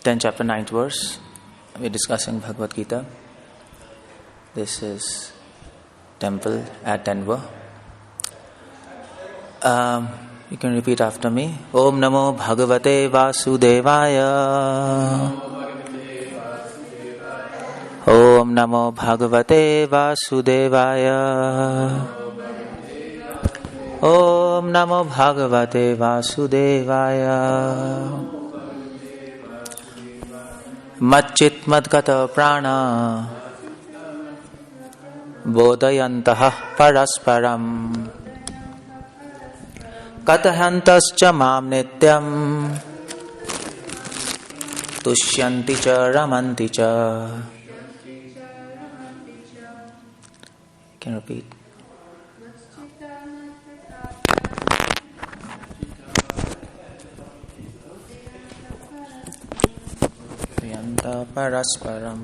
10th chapter, 9th verse. We're discussing Bhagavad Gita. This is temple at Denver. You can repeat after me. Om Namo Bhagavate Vasudevaya. Om Namo Bhagavate Vasudevaya. Om Namo Bhagavate Vasudevaya. Matchit Madgata Prana Bodhayantaha Parasparam Katahantascha Mam Nityam Tushyanti Cha Ramanti Cha. You can repeat. Parasparam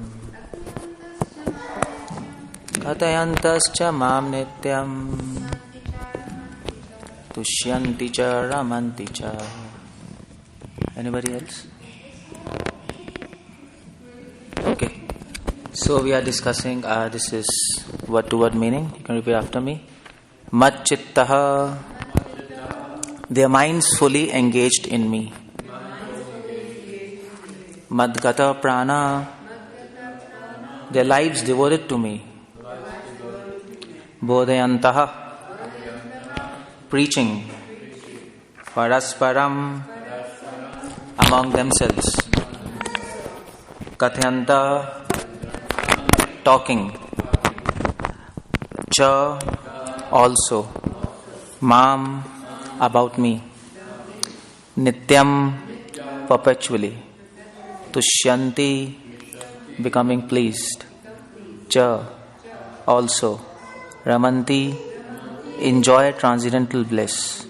Katayantascha Mam Nityam Tushyanti Cha Ramanti Cha. Anybody else? Okay. So we are discussing this is word to word meaning. You can repeat after me. Matchittaha. Their minds fully engaged in me. Madgata Prana, their lives devoted to me. Bodhayantaha, preaching. Parasparam, among themselves. Kathayanta, talking. Cha, also. Mam, about me. Nityam, perpetually. Tushyanti, becoming pleased. Cha, also. Ramanti, enjoy transcendental bliss.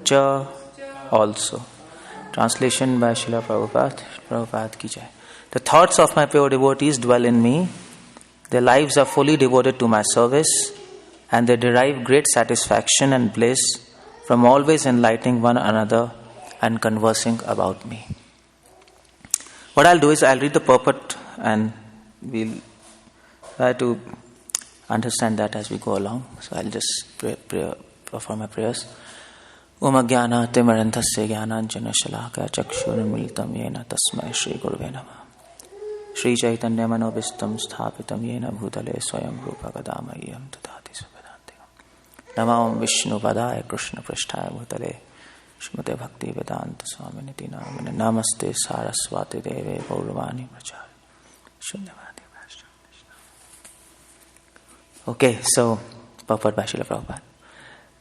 Cha, also. Translation by Srila Prabhupada. Prabhupada ki jai. The thoughts of my pure devotees dwell in me. Their lives are fully devoted to my service, and they derive great satisfaction and bliss from always enlightening one another and conversing about me. What I'll do is I'll read the purport and we'll try to understand that as we go along. So I'll just perform my prayers. Om Jnana Timaranthasya Jnananjana Shalaka Chakshurmilitam Yena Tasmai Shri Gurave Namah. Shri Chaitanya Manobhistam Sthapitam Yena Bhutale Swayam Rupa Kadamayam Tadati Supadantikam. Namam Vishnu Padaya Krishna Prasthaya Bhutale Shrimate Bhaktivedanta Swami Namane Namaste Saraswati Deve Gauravani Prachari Shunyavadi Vaishnava. Okay, so purport by Srila Prabhupada.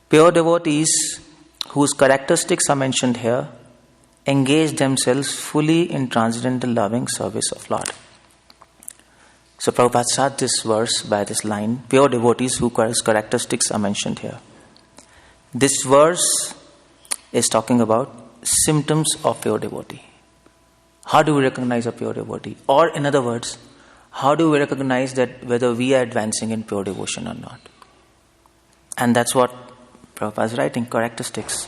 Pure devotees whose characteristics are mentioned here engage themselves fully in transcendental loving service of Lord. So Prabhupada starts this verse by this line, pure devotees whose characteristics are mentioned here. This verse is talking about symptoms of pure devotee. How do we recognize a pure devotee? Or in other words, how do we recognize that whether we are advancing in pure devotion or not? And that's what Prabhupada is writing, characteristics.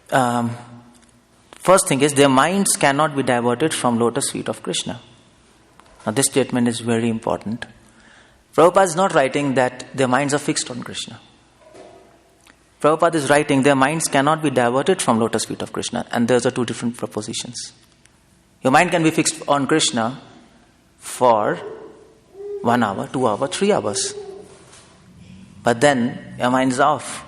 First thing is, their minds cannot be diverted from lotus feet of Krishna. Now this statement is very important. Prabhupada is not writing that their minds are fixed on Krishna. Prabhupada is writing their minds cannot be diverted from lotus feet of Krishna. And those are two different propositions. Your mind can be fixed on Krishna for 1 hour, 2 hours, 3 hours. But then your mind is off.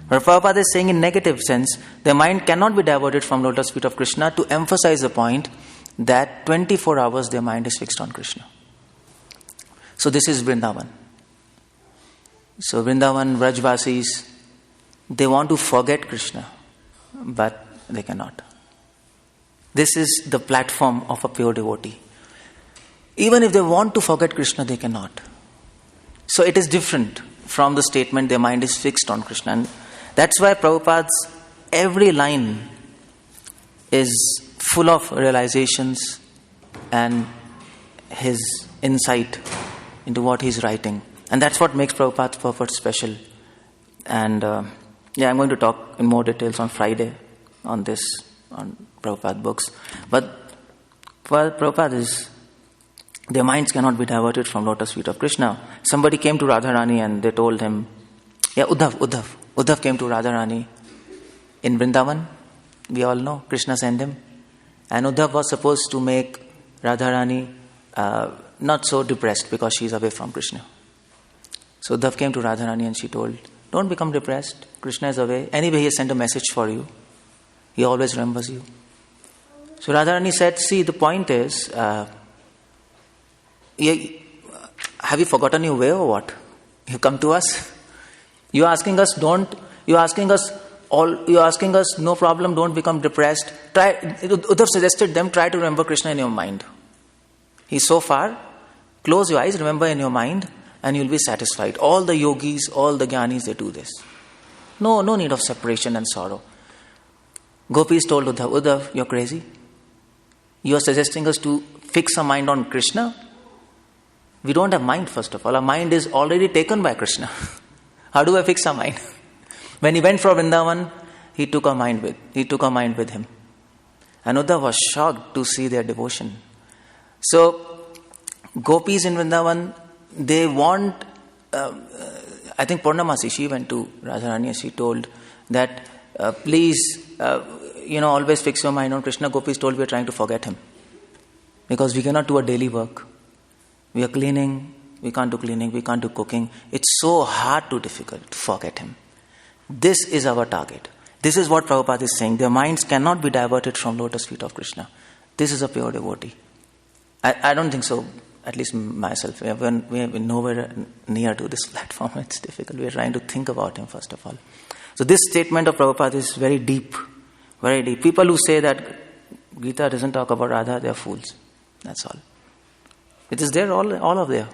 But Prabhupada is saying in negative sense, their mind cannot be diverted from lotus feet of Krishna to emphasize the point that 24 hours their mind is fixed on Krishna. So this is Vrindavan. So Vrindavan, Vrajvasis, they want to forget Krishna, but they cannot. This is the platform of a pure devotee. Even if they want to forget Krishna, they cannot. So it is different from the statement their mind is fixed on Krishna. And that's why Prabhupada's every line is full of realizations and his insight into what he's writing. And that's what makes Prabhupada's purport special. And I'm going to talk in more details on Friday on this, on Prabhupada books. But for Prabhupada is, their minds cannot be diverted from lotus feet of Krishna. Somebody came to Radharani and they told him, Uddhav came to Radharani in Vrindavan. We all know, Krishna sent him. And Uddhav was supposed to make Radharani not so depressed because she is away from Krishna. So Uddhav came to Radharani and she told, don't become depressed. Krishna is away. Anyway, he has sent a message for you. He always remembers you. So Radharani said, see, the point is, have you forgotten your way or what? You come to us. You're asking us, no problem, don't become depressed. Uddhav suggested them, try to remember Krishna in your mind. He's so far, close your eyes, remember in your mind, and you'll be satisfied. All the yogis, all the jnanis, they do this. No need of separation and sorrow. Gopis told Uddhav, you're crazy. You are suggesting us to fix our mind on Krishna? We don't have mind, first of all. Our mind is already taken by Krishna. How do I fix our mind? When he went for Vrindavan, he took our mind with him. And Uddhav was shocked to see their devotion. So, gopis in Vrindavan, they want, I think Purnamasi, she went to Radharani and she told that, please, always fix your mind on Krishna. Gopis told, we are trying to forget him. Because we cannot do our daily work. We are cleaning, we can't do cleaning, we can't do cooking. It's so hard to difficult to forget him. This is our target. This is what Prabhupada is saying. Their minds cannot be diverted from lotus feet of Krishna. This is a pure devotee. I don't think so, at least myself. We have been nowhere near to this platform. It's difficult. We are trying to think about him, first of all. So this statement of Prabhupada is very deep. Very deep. People who say that Gita doesn't talk about Radha, they are fools. That's all. It is there, all of there.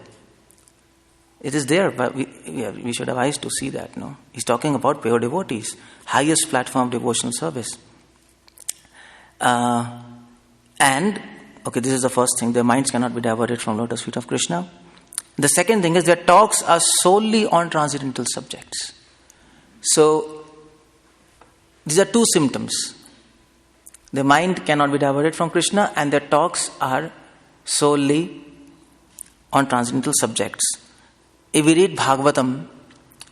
It is there, but we should have eyes to see that. No, he's talking about pure devotees, highest platform of devotional service. This is the first thing. Their minds cannot be diverted from lotus feet of Krishna. The second thing is their talks are solely on transcendental subjects. So these are two symptoms. Their mind cannot be diverted from Krishna, and their talks are solely on transcendental subjects. If we read Bhagavatam,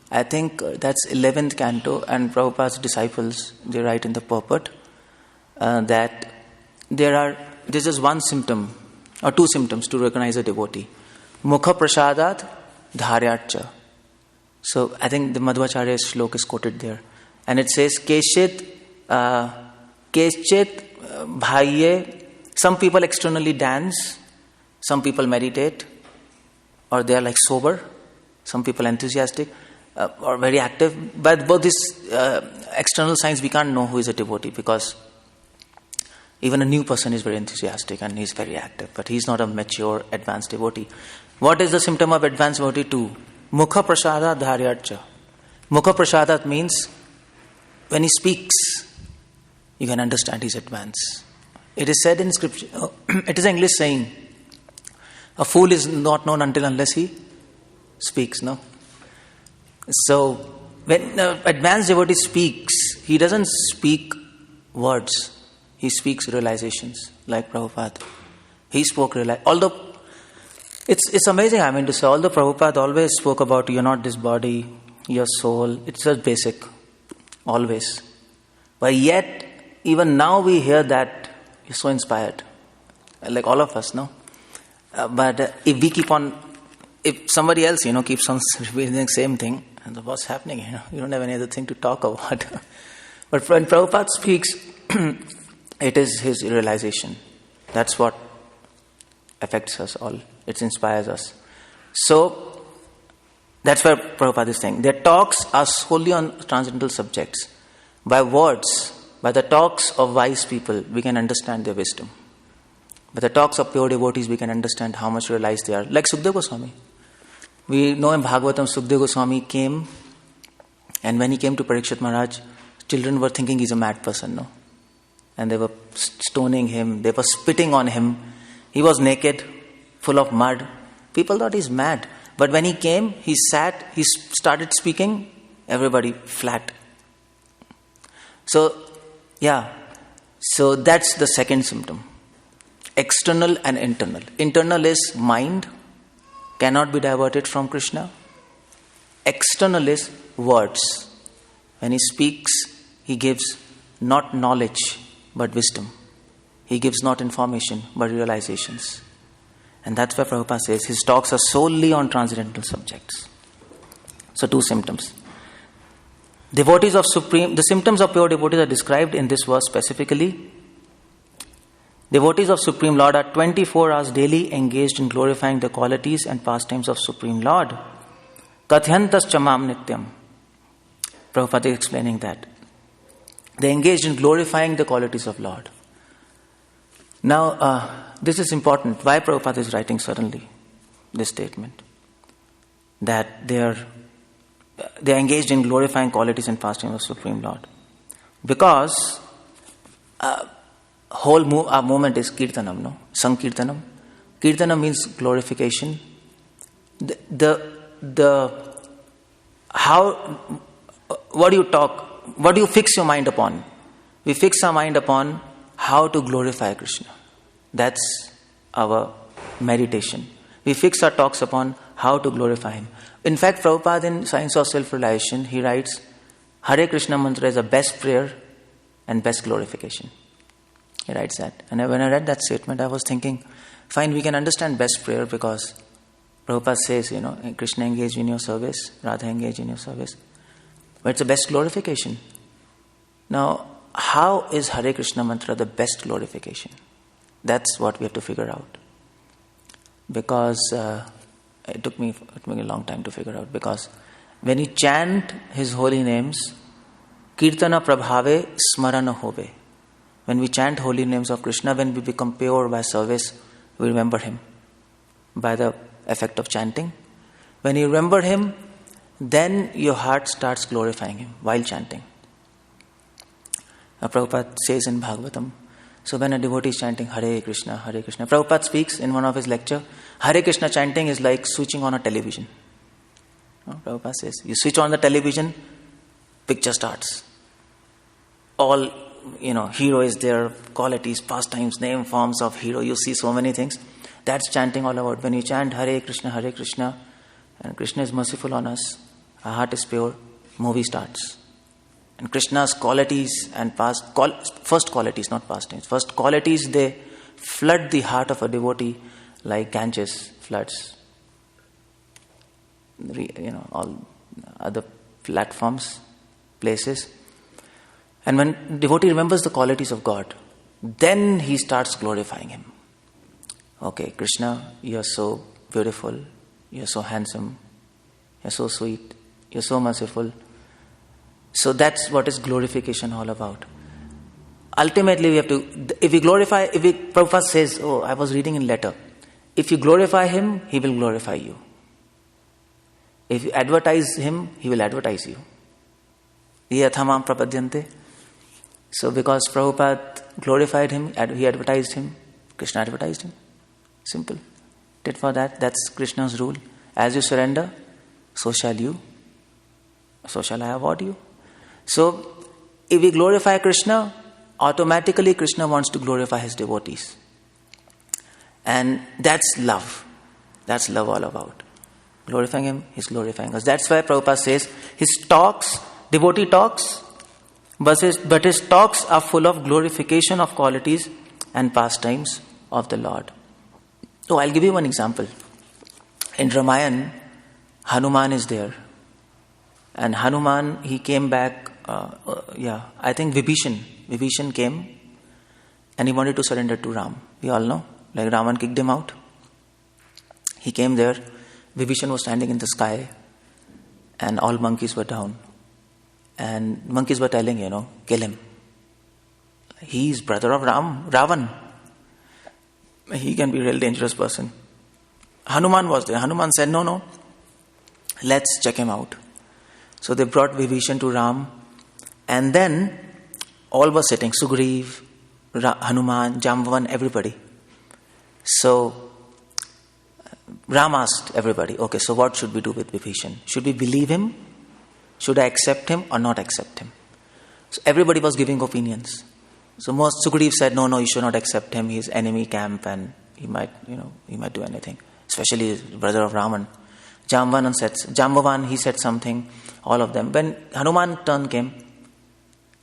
I think that's 11th canto, and Prabhupada's disciples, they write in the purport that this is one symptom, or two symptoms to recognize a devotee. Mukha prasadat dharyarcha. So I think the Madhvacharya's shloka is quoted there. And it says, Keshit bhaiye. Some people externally dance, some people meditate, or they are like sober. Some people enthusiastic or very active. But both these external signs, we can't know who is a devotee, because even a new person is very enthusiastic and he's very active, but he's not a mature, advanced devotee. What is the symptom of advanced devotee too? Mukha prasada dharyarcha. Mukha prasada means when he speaks, you can understand he's advanced. It is said in scripture, it is an English saying, a fool is not known unless he speaks, no? So, when advanced devotee speaks, he doesn't speak words. He speaks realizations, like Prabhupada. He spoke although it's amazing, to say, although Prabhupada always spoke about you're not this body, your soul, it's just basic, always. But yet, even now we hear that, you're so inspired, like all of us, no? But if we if somebody else, keeps on repeating the same thing, and what's happening, you don't have any other thing to talk about. But when Prabhupada speaks, it is his realization. That's what affects us all. It inspires us. So, that's where Prabhupada is saying. Their talks are solely on transcendental subjects. By words, by the talks of wise people, we can understand their wisdom. By the talks of pure devotees, we can understand how much realized they are. Like Sukadeva Goswami. We know in Bhagavatam, Sukadeva Goswami came, and when he came to Parikshit Maharaj, children were thinking he's a mad person, no? And they were stoning him, they were spitting on him. He was naked, full of mud. People thought he's mad. But when he came, he sat, he started speaking, everybody flat. So, So that's the second symptom. External and internal. Internal is mind, cannot be diverted from Krishna. External is words. When he speaks, he gives not knowledge but wisdom. He gives not information but realizations. And that's why Prabhupada says his talks are solely on transcendental subjects. So two symptoms. The symptoms of pure devotees are described in this verse specifically. Devotees of Supreme Lord are 24 hours daily engaged in glorifying the qualities and pastimes of Supreme Lord. Kathyantas chamam nityam. Prabhupada is explaining that. They engaged in glorifying the qualities of Lord. Now, this is important. Why Prabhupada is writing suddenly this statement? That they are engaged in glorifying qualities and pastimes of Supreme Lord. Because our movement is Kirtanam, no? Sankirtanam. Kirtanam means glorification. What do you talk? What do you fix your mind upon? We fix our mind upon how to glorify Krishna. That's our meditation. We fix our talks upon how to glorify Him. In fact, Prabhupada in Science of Self-Realization, he writes, Hare Krishna mantra is the best prayer and best glorification. He writes that. And when I read that statement, I was thinking, fine, we can understand best prayer because Prabhupada says, Krishna engage in your service, Radha engage in your service. But it's the best glorification. Now, how is Hare Krishna mantra the best glorification? That's what we have to figure out. Because it took me a long time to figure out. Because when you chant His holy names, Kirtana Prabhave Smarana Hove. When we chant holy names of Krishna, when we become pure by service, we remember Him by the effect of chanting. When you remember Him, then your heart starts glorifying Him while chanting. Now, Prabhupada says in Bhagavatam, so when a devotee is chanting Hare Krishna, Prabhupada speaks in one of his lecture, Hare Krishna chanting is like switching on a television. Prabhupada says, you switch on the television, picture starts. All, hero is there, qualities, pastimes, name, forms of hero, you see so many things. That's chanting all about. When you chant Hare Krishna, and Krishna is merciful on us, our heart is pure, movie starts. And Krishna's qualities and first qualities, not past tense, first qualities, they flood the heart of a devotee like Ganges floods, all other platforms, places. And when devotee remembers the qualities of God, then he starts glorifying Him. Okay, Krishna, you are so beautiful, you are so handsome, you are so sweet, you are so merciful. So that's what is glorification all about. Ultimately, we have to, Prabhupada says, I was reading in letter, if you glorify Him, He will glorify you. If you advertise Him, He will advertise you. Yathamam prapadyante. So because Prabhupada glorified Him, He advertised Him, Krishna advertised Him. Simple. Tit for that, that's Krishna's rule. As you surrender, so shall I award you. So, if we glorify Krishna, automatically Krishna wants to glorify His devotees. And that's love. That's love all about. Glorifying Him, He's glorifying us. That's why Prabhupada says, his talks, devotee talks, but his talks are full of glorification of qualities and pastimes of the Lord. Oh, I'll give you one example. In Ramayana, Hanuman is there. And Hanuman, he came back, I think Vibhishan came and he wanted to surrender to Ram. We all know, like Ravan kicked him out. He came there, Vibhishan was standing in the sky and all monkeys were down. And monkeys were telling, kill him. He is brother of Ravan. He can be a real dangerous person. Hanuman was there. Hanuman said, no, let's check him out. So they brought Vibhishan to Ram. And then all were sitting. Sugriv, Hanuman, Jamvan, everybody. So Ram asked everybody, okay, so what should we do with Vibhishan? Should we believe him? Should I accept him or not accept him? So everybody was giving opinions. So most Sukadeva said, no, you should not accept him. He is enemy camp and he might do anything. Especially his brother of Raman. Jambavan, he said something. All of them. When Hanuman turn came,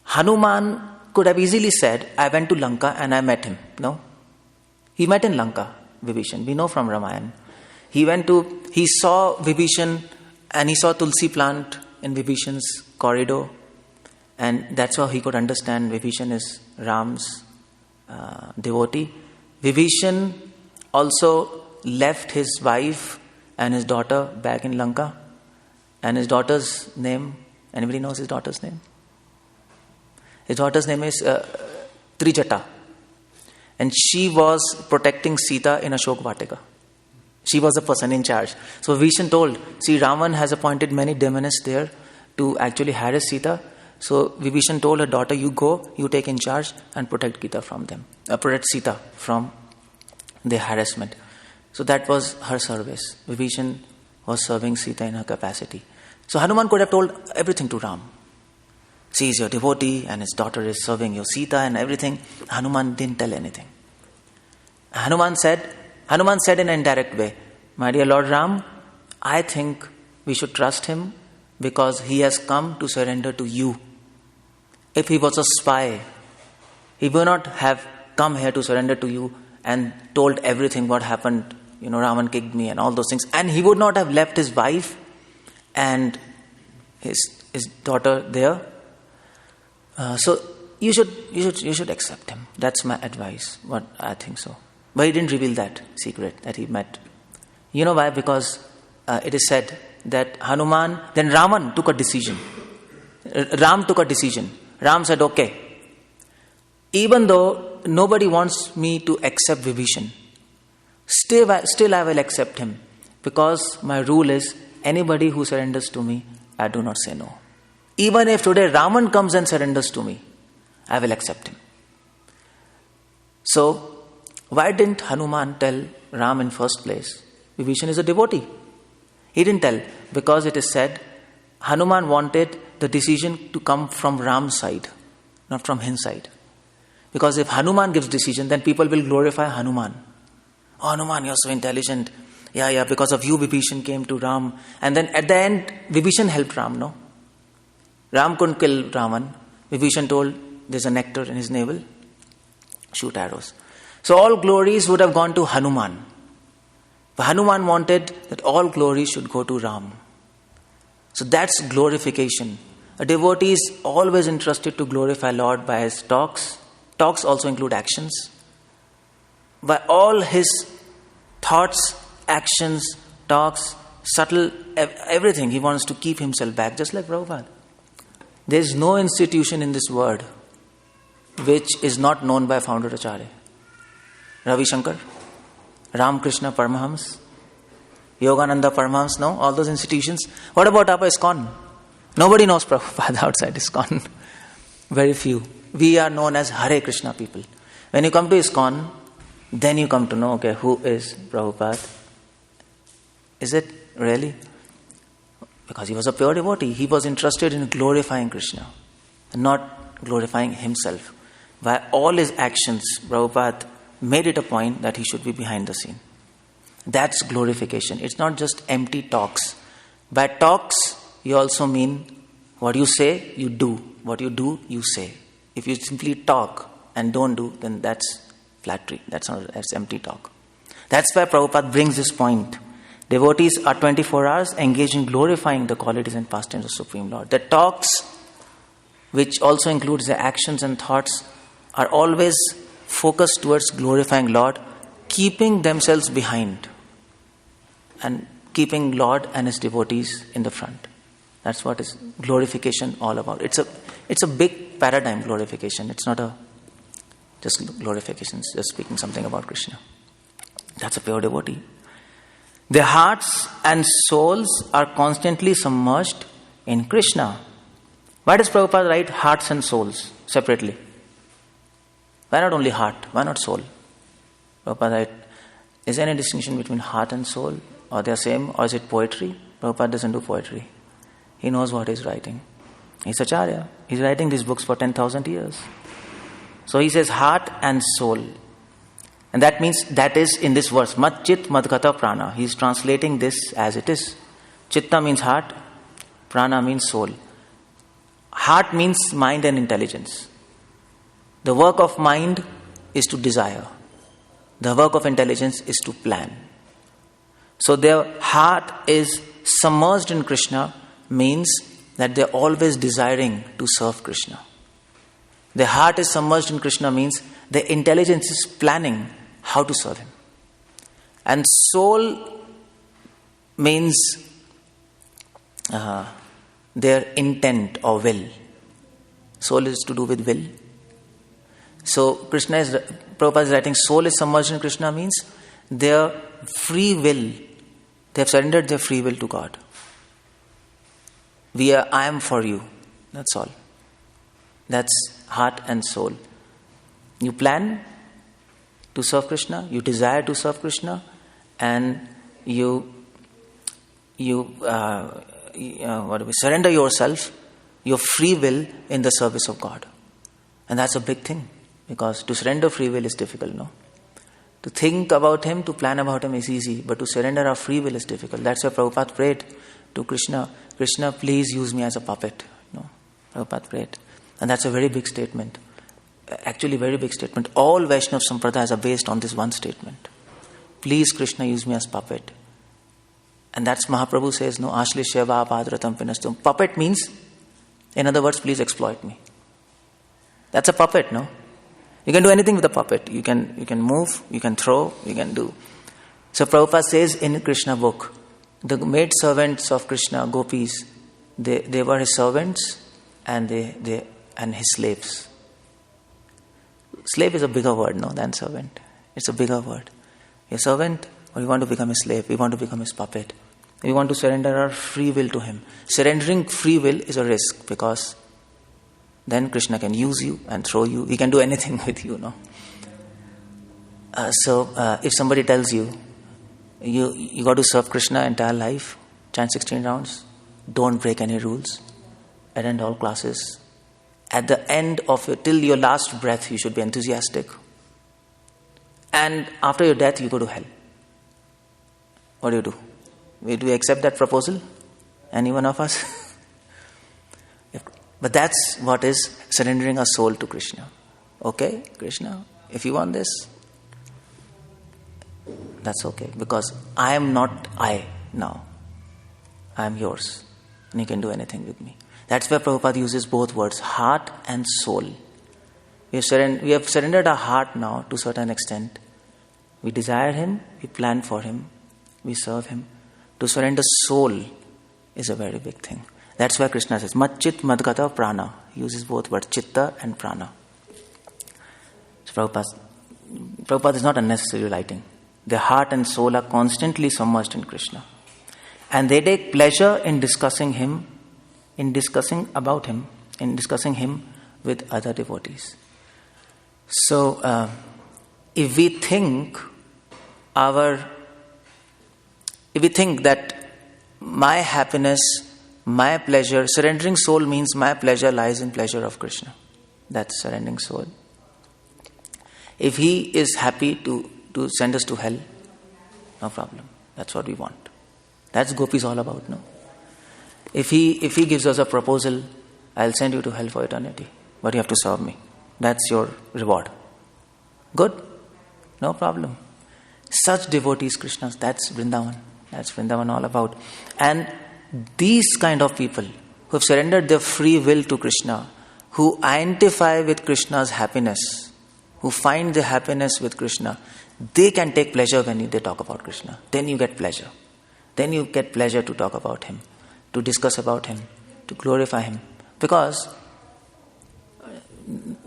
Hanuman could have easily said, I went to Lanka and I met him. No. He met in Lanka, Vibhishan. We know from Ramayana. He saw Vibhishan and he saw Tulsi plant in Vibhishan's corridor. And that's how he could understand Vibhishan is Ram's devotee. Vibhishan also left his wife and his daughter back in Lanka. And his daughter's name, anybody knows his daughter's name? His daughter's name is Trijata. And she was protecting Sita in Ashok Vatika. She was the person in charge. So Vibhishan told, see, Ravan has appointed many demonists there to actually harass Sita. So Vibhishan told her daughter, you go, you take in charge and protect Sita from the harassment. So that was her service. Vibhishan was serving Sita in her capacity. So Hanuman could have told everything to Ram. See, he's your devotee and his daughter is serving your Sita and everything. Hanuman didn't tell anything. Hanuman said in an indirect way, my dear Lord Ram, I think we should trust him because he has come to surrender to you. If he was a spy, he would not have come here to surrender to you and told everything what happened. Raman kicked me and all those things. And he would not have left his wife and his daughter there. So you should accept him. That's my advice. What I think so. But he didn't reveal that secret that he met. You know why? Because it is said that then Raman took a decision. Ram took a decision. Ram said, okay, even though nobody wants me to accept Vibhishan, still I will accept him. Because my rule is, anybody who surrenders to me, I do not say no. Even if today Raman comes and surrenders to me, I will accept him. So, why didn't Hanuman tell Ram in first place? Vibhishan is a devotee. He didn't tell because it is said Hanuman wanted the decision to come from Ram's side, not from his side. Because if Hanuman gives decision, then people will glorify Hanuman. Oh, Hanuman, you're so intelligent. Yeah, because of you, Vibhishan came to Ram. And then at the end, Vibhishan helped Ram, no? Ram couldn't kill Raman. Vibhishan told, there's a nectar in his navel. Shoot arrows. So all glories would have gone to Hanuman. But Hanuman wanted that all glories should go to Ram. So that's glorification. A devotee is always interested to glorify Lord by his talks. Talks also include actions. By all his thoughts, actions, talks, subtle, everything, he wants to keep himself back, just like Prabhupada. There is no institution in this world which is not known by founder Acharya. Ravi Shankar, Ramakrishna Paramahams, Yogananda Paramahams, no? All those institutions. What about our ISKCON? Nobody knows Prabhupada outside ISKCON. Very few. We are known as Hare Krishna people. When you come to ISKCON, then you come to know, okay, who is Prabhupada? Is it really? Because he was a pure devotee. He was interested in glorifying Krishna, and not glorifying himself. By all his actions, Prabhupada made it a point that he should be behind the scene. That's glorification. It's not just empty talks. By talks, you also mean what you say, you do. What you do, you say. If you simply talk and don't do, then that's flattery. That's empty talk. That's why Prabhupada brings this point. Devotees are 24 hours engaged in glorifying the qualities and pastimes of Supreme Lord. The talks, which also includes the actions and thoughts, are always focused towards glorifying Lord, keeping themselves behind and keeping Lord and his devotees in the front. That's what is glorification all about. It's a big paradigm, glorification. It's not just glorification, it's just speaking something about Krishna. That's a pure devotee. Their hearts and souls are constantly submerged in Krishna. Why does Prabhupada write hearts and souls separately? Why not only heart? Why not soul? Prabhupada write, is there any distinction between heart and soul? Or they are same? Or is it poetry? Prabhupada doesn't do poetry. He knows what he's writing. He's Acharya. He's writing these books for 10,000 years. So he says heart and soul. And that means, that is in this verse, Mat Chit Madgata Prana. He is translating this as it is. Chitta means heart, prana means soul. Heart means mind and intelligence. The work of mind is to desire. The work of intelligence is to plan. So their heart is submerged in Krishna, means that they're always desiring to serve Krishna. Their heart is submerged in Krishna means their intelligence is planning how to serve Him. And soul means their intent or will. Soul is to do with will. So Prabhupada is writing, soul is submerged in Krishna means their free will. They have surrendered their free will to God. I am for you. That's all. That's heart and soul. You plan to serve Krishna, you desire to serve Krishna, and you surrender yourself, your free will, in the service of God. And that's a big thing, because to surrender free will is difficult, no? To think about Him, to plan about Him is easy, but to surrender our free will is difficult. That's why Prabhupada prayed to Krishna, Krishna, please use me as a puppet. No, Prabhupada prayed. And that's a very big statement. Actually, very big statement. All Vaishnava Sampradayas are based on this one statement. Please, Krishna, use me as puppet. And that's Mahaprabhu says, no, Ashlishya padratam pinastum. Puppet means, in other words, please exploit me. That's a puppet, no? You can do anything with a puppet. You can move, you can throw, you can do. So Prabhupada says in Krishna book, the maid servants of Krishna, gopis, they were his servants and and his slaves. Slave is a bigger word, no, than servant. It's a bigger word. A servant, or you want to become a slave, we want to become his puppet. We want to surrender our free will to him. Surrendering free will is a risk, because then Krishna can use you and throw you. He can do anything with you, no? So if somebody tells you, you got to serve Krishna entire life, chant 16 rounds, don't break any rules, attend all classes. At the end of till your last breath, you should be enthusiastic. And after your death, you go to hell. What do? Do we accept that proposal? Any one of us? But that's what is surrendering our soul to Krishna. Okay, Krishna, if you want this, that's okay. Because I am not I now. I am yours. And you can do anything with me. That's why Prabhupada uses both words, heart and soul. We have surrendered our heart now to a certain extent. We desire Him, we plan for Him, we serve Him. To surrender soul is a very big thing. That's why Krishna says, Mat Chit Madgata Prana. He uses both words, Chitta and Prana. So Prabhupada is not unnecessarily writing. Their heart and soul are constantly submerged in Krishna. And they take pleasure in discussing Him, in discussing about Him, in discussing Him with other devotees. So, if we think that my happiness, my pleasure, surrendering soul means my pleasure lies in pleasure of Krishna. That's surrendering soul. If He is happy to send us to hell, no problem. That's what we want. That's gopis all about, no? If he gives us a proposal, I'll send you to hell for eternity, but you have to serve me. That's your reward. Good? No problem. Such devotees, Krishnas, that's Vrindavan. That's Vrindavan all about. And these kind of people who have surrendered their free will to Krishna, who identify with Krishna's happiness, who find their happiness with Krishna, they can take pleasure when they talk about Krishna. Then you get pleasure. Then you get pleasure to talk about Him, to discuss about Him, to glorify Him. Because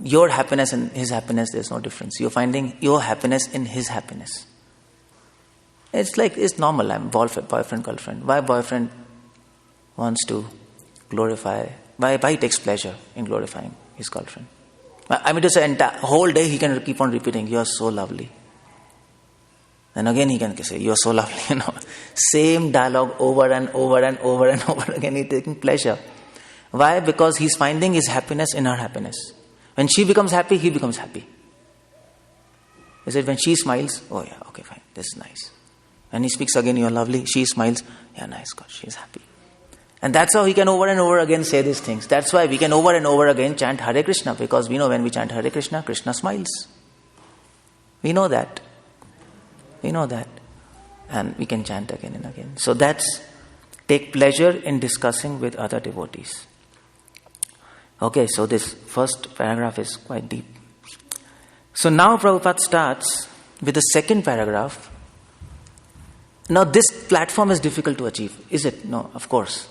your happiness and His happiness, there's no difference. You're finding your happiness in His happiness. It's normal. I'm boyfriend, girlfriend. Why boyfriend wants to glorify? Why he takes pleasure in glorifying his girlfriend? I mean, just the whole day he can keep on repeating, "You are so lovely." And again he can say, "You are so lovely." Same dialogue over and over and over and over again. He's taking pleasure. Why? Because he's finding his happiness in her happiness. When she becomes happy, he becomes happy. He said, when she smiles, oh yeah, okay, fine, this is nice. When he speaks again, you are lovely, she smiles, yeah, nice, God, she is happy. And that's how he can over and over again say these things. That's why we can over and over again chant Hare Krishna, because we know when we chant Hare Krishna, Krishna smiles. We know that. We know that. And we can chant again and again. So that's take pleasure in discussing with other devotees. Okay, so this first paragraph is quite deep. So now Prabhupada starts with the second paragraph. Now this platform is difficult to achieve. Is it? No, of course.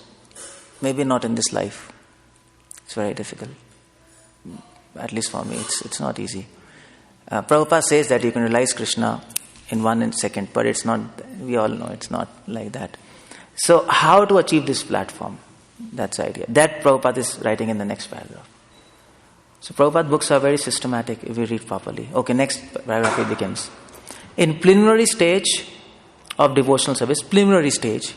Maybe not in this life. It's very difficult. At least for me, it's not easy. Prabhupada says that you can realize Krishna in 1 second, but it's not, we all know it's not like that. So how to achieve this platform? That's the idea. That Prabhupada is writing in the next paragraph. So Prabhupada books are very systematic if we read properly. Okay, next paragraph it begins. In preliminary stage of devotional service, preliminary stage,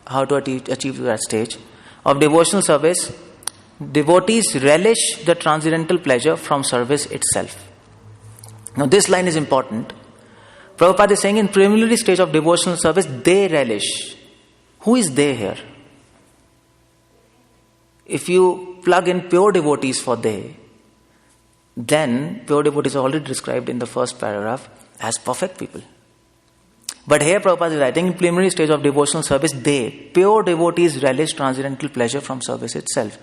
how to achieve that stage of devotional service, devotees relish the transcendental pleasure from service itself. Now this line is important. Prabhupada is saying in preliminary stage of devotional service, they relish. Who is they here? If you plug in pure devotees for they, then pure devotees are already described in the first paragraph as perfect people. But here Prabhupada is writing in preliminary stage of devotional service, they, pure devotees relish transcendental pleasure from service itself.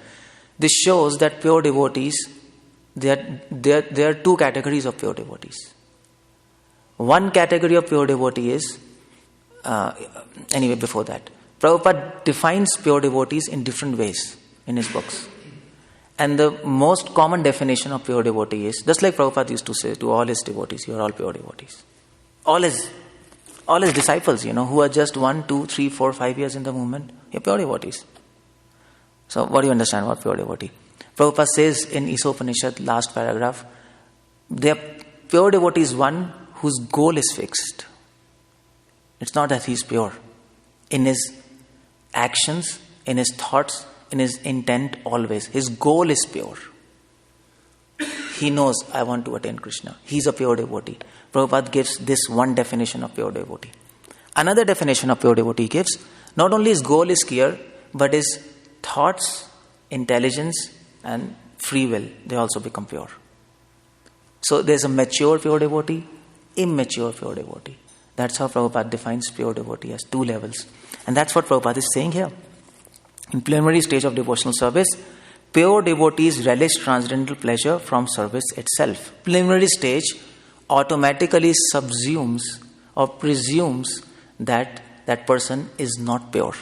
This shows that pure devotees, there are two categories of pure devotees. One category of pure devotee is, before that, Prabhupada defines pure devotees in different ways in his books. And the most common definition of pure devotee is, just like Prabhupada used to say to all his devotees, you are all pure devotees. All his disciples, who are just 1, 2, 3, 4, 5 years in the movement, you're pure devotees. So what do you understand about pure devotee? Prabhupada says in Upanishad, last paragraph, pure devotee is one whose goal is fixed. It's not that he's pure. In his actions, in his thoughts, in his intent, always. His goal is pure. He knows, I want to attain Krishna. He's a pure devotee. Prabhupada gives this one definition of pure devotee. Another definition of pure devotee gives, not only his goal is clear, but his thoughts, intelligence, and free will, they also become pure. So there's a mature pure devotee, immature pure devotee. That's how Prabhupada defines pure devotee as 2 levels. And that's what Prabhupada is saying here. In preliminary stage of devotional service, pure devotees relish transcendental pleasure from service itself. Preliminary stage automatically subsumes or presumes that that person is not pure.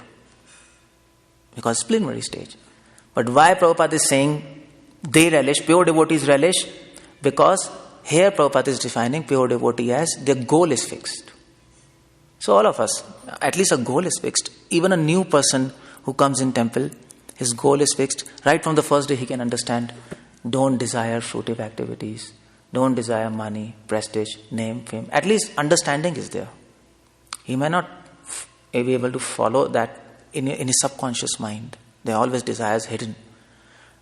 Because it's preliminary stage. But why Prabhupada is saying they relish, pure devotees relish? Because here Prabhupada is defining pure devotee as their goal is fixed. So all of us, at least a goal is fixed. Even a new person who comes in temple, his goal is fixed. Right from the first day he can understand, don't desire fruitive activities, don't desire money, prestige, name, fame. At least understanding is there. He may not be able to follow that in his subconscious mind. There are always desires hidden.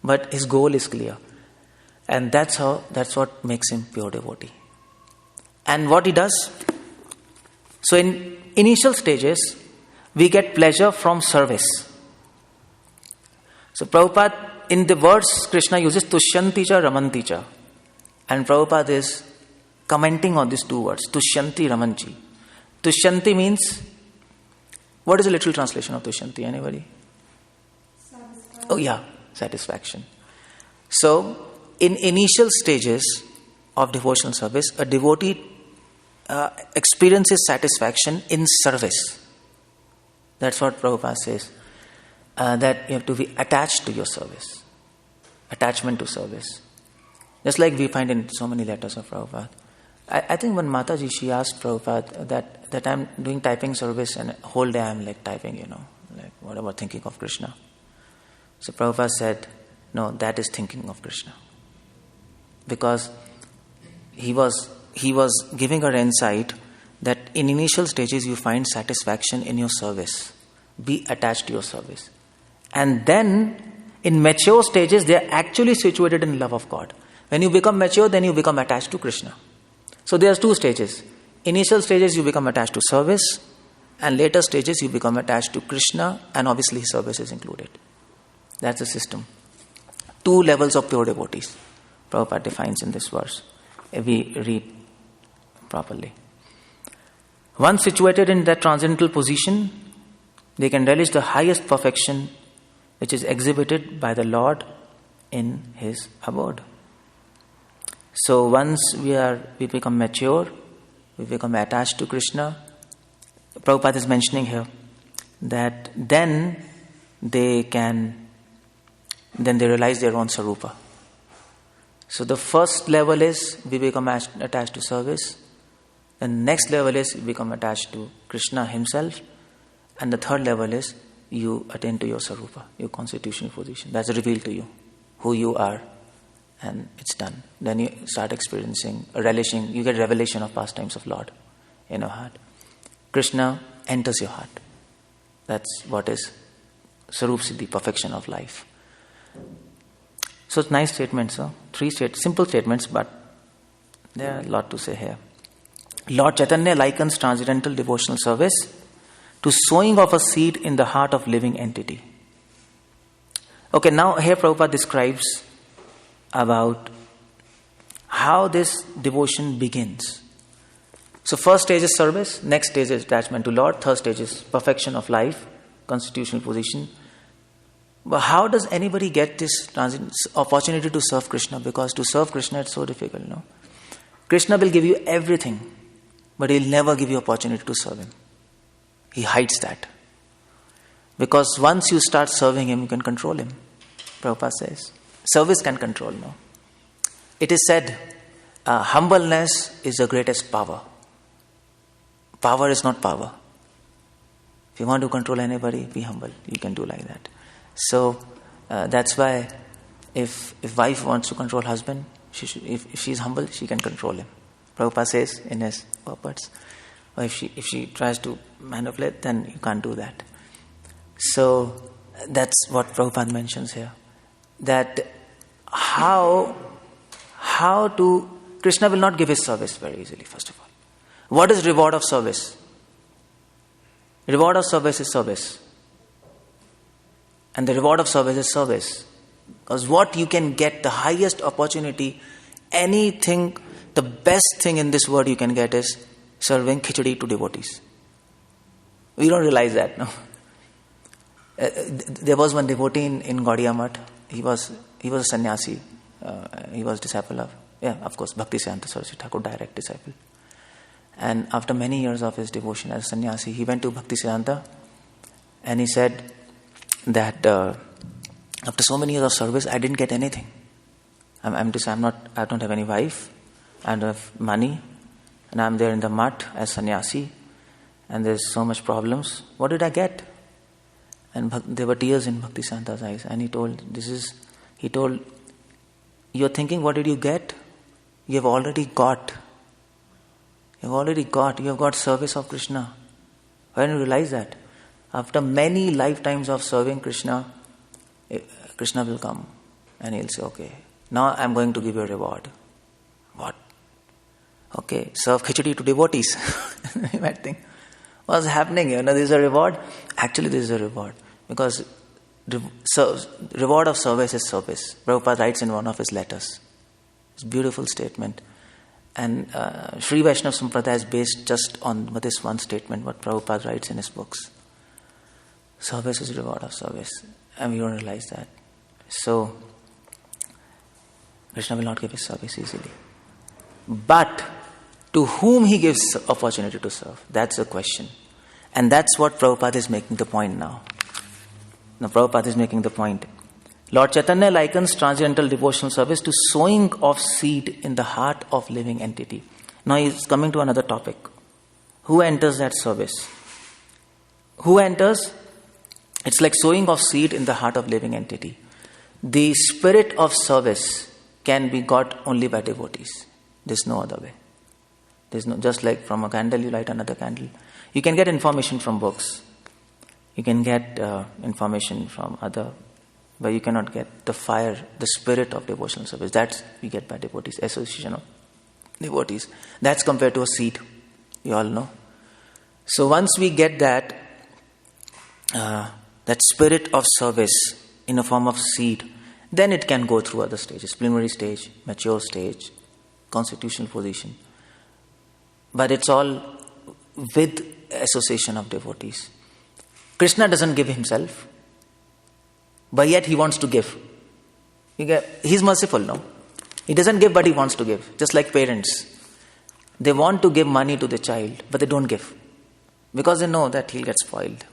But his goal is clear. And that's what makes him pure devotee. And what he does, so in initial stages, we get pleasure from service. So Prabhupada, in the words Krishna uses, Tushyanti cha Ramanti cha. And Prabhupada is commenting on these 2 words, Tushyanti Ramanchi. Tushyanti means, what is the literal translation of Tushyanti? Anybody? Satisfaction. Oh yeah, satisfaction. So, in initial stages of devotional service, a devotee experiences satisfaction in service. That's what Prabhupada says. That you have to be attached to your service. Attachment to service. Just like we find in so many letters of Prabhupada. I think when Mataji, she asked Prabhupada that I'm doing typing service and whole day I'm like typing, like what about thinking of Krishna? So Prabhupada said, no, that is thinking of Krishna. Because he was giving her insight that in initial stages you find satisfaction in your service. Be attached to your service. And then in mature stages they are actually situated in love of God. When you become mature, then you become attached to Krishna. So there's two stages. Initial stages you become attached to service, and later stages you become attached to Krishna, and obviously his service is included. That's the system. 2 levels of pure devotees. Prabhupada defines in this verse. If we read properly. Once situated in that transcendental position, they can relish the highest perfection which is exhibited by the Lord in his abode. So once we become mature, we become attached to Krishna. Prabhupada is mentioning here that then they realize their own sarupa. So the first level is we become attached to service. The next level is we become attached to Krishna himself. And the third level is you attain to your sarupa, your constitutional position. That's revealed to you, who you are. And it's done. Then you start experiencing, relishing, you get revelation of pastimes of Lord in your heart. Krishna enters your heart. That's what is Sarup Siddhi, perfection of life. So it's nice statements, huh? 3 simple statements, but there are a lot to say here. Lord Chaitanya likens transcendental devotional service to sowing of a seed in the heart of living entity. Okay, now here Prabhupada describes about how this devotion begins. So first stage is service, next stage is attachment to Lord, third stage is perfection of life, constitutional position. But how does anybody get this opportunity to serve Krishna? Because to serve Krishna it's so difficult, no? Krishna will give you everything, but he'll never give you opportunity to serve him. He hides that. Because once you start serving him, you can control him. Prabhupada says. Service can control, no? It is said, humbleness is the greatest power. Power is not power. If you want to control anybody, be humble. You can do like that. So that's why if wife wants to control husband, if she's humble, she can control him. Prabhupada says in his purports. Or if she tries to manipulate, then you can't do that. So that's what Prabhupada mentions here. That how to... Krishna will not give his service very easily, first of all. What is reward of service? Reward of service is service. And the reward of service is service. Because what you can get, the highest opportunity, anything, the best thing in this world you can get is serving khichdi to devotees. We don't realize that, no? There was one devotee in Gaudiya Math. He was a sannyasi. He was disciple of, Bhaktivedanta Swami Prabhupada, direct disciple. And after many years of his devotion as a sannyasi, he went to Bhaktivedanta and he said that after so many years of service, I didn't get anything. I don't have any wife, I don't have money, and I'm there in the mud as sannyasi, and there's so much problems. What did I get? And there were tears in Bhaktivedanta's eyes, and he told, you're thinking, what did you get? You have already got. You have got service of Krishna. Why don't you realize that? After many lifetimes of serving Krishna, Krishna will come and he'll say, okay, now I'm going to give you a reward. What? Okay, serve khichdi to devotees. You might think, what's happening here? This is a reward? Actually, this is a reward. Because reward of service is service. Prabhupada writes in one of his letters. It's a beautiful statement. And Sri Vaishnava Sampradaya is based just on this one statement, what Prabhupada writes in his books. Service is reward of service. And we don't realize that. So, Krishna will not give his service easily. But to whom he gives opportunity to serve? That's the question. And that's what Prabhupada is making the point now. Now Prabhupada is making the point. Lord Chaitanya likens transcendental devotional service to sowing of seed in the heart of living entity. Now he is coming to another topic. Who enters that service? Who enters? It's like sowing of seed in the heart of living entity. The spirit of service can be got only by devotees. There's no other way. Just like from a candle you light another candle. You can get information from books. You can get information from other but you cannot get the fire, the spirit of devotional service. That's we get by devotees, association of devotees. That's compared to a seed, you all know. So once we get that spirit of service in a form of seed, then it can go through other stages, preliminary stage, mature stage, constitutional position. But it's all with association of devotees. Krishna doesn't give himself, but yet he wants to give. He's merciful, no? He doesn't give, but he wants to give. Just like parents. They want to give money to the child, but they don't give. Because they know that he'll get spoiled.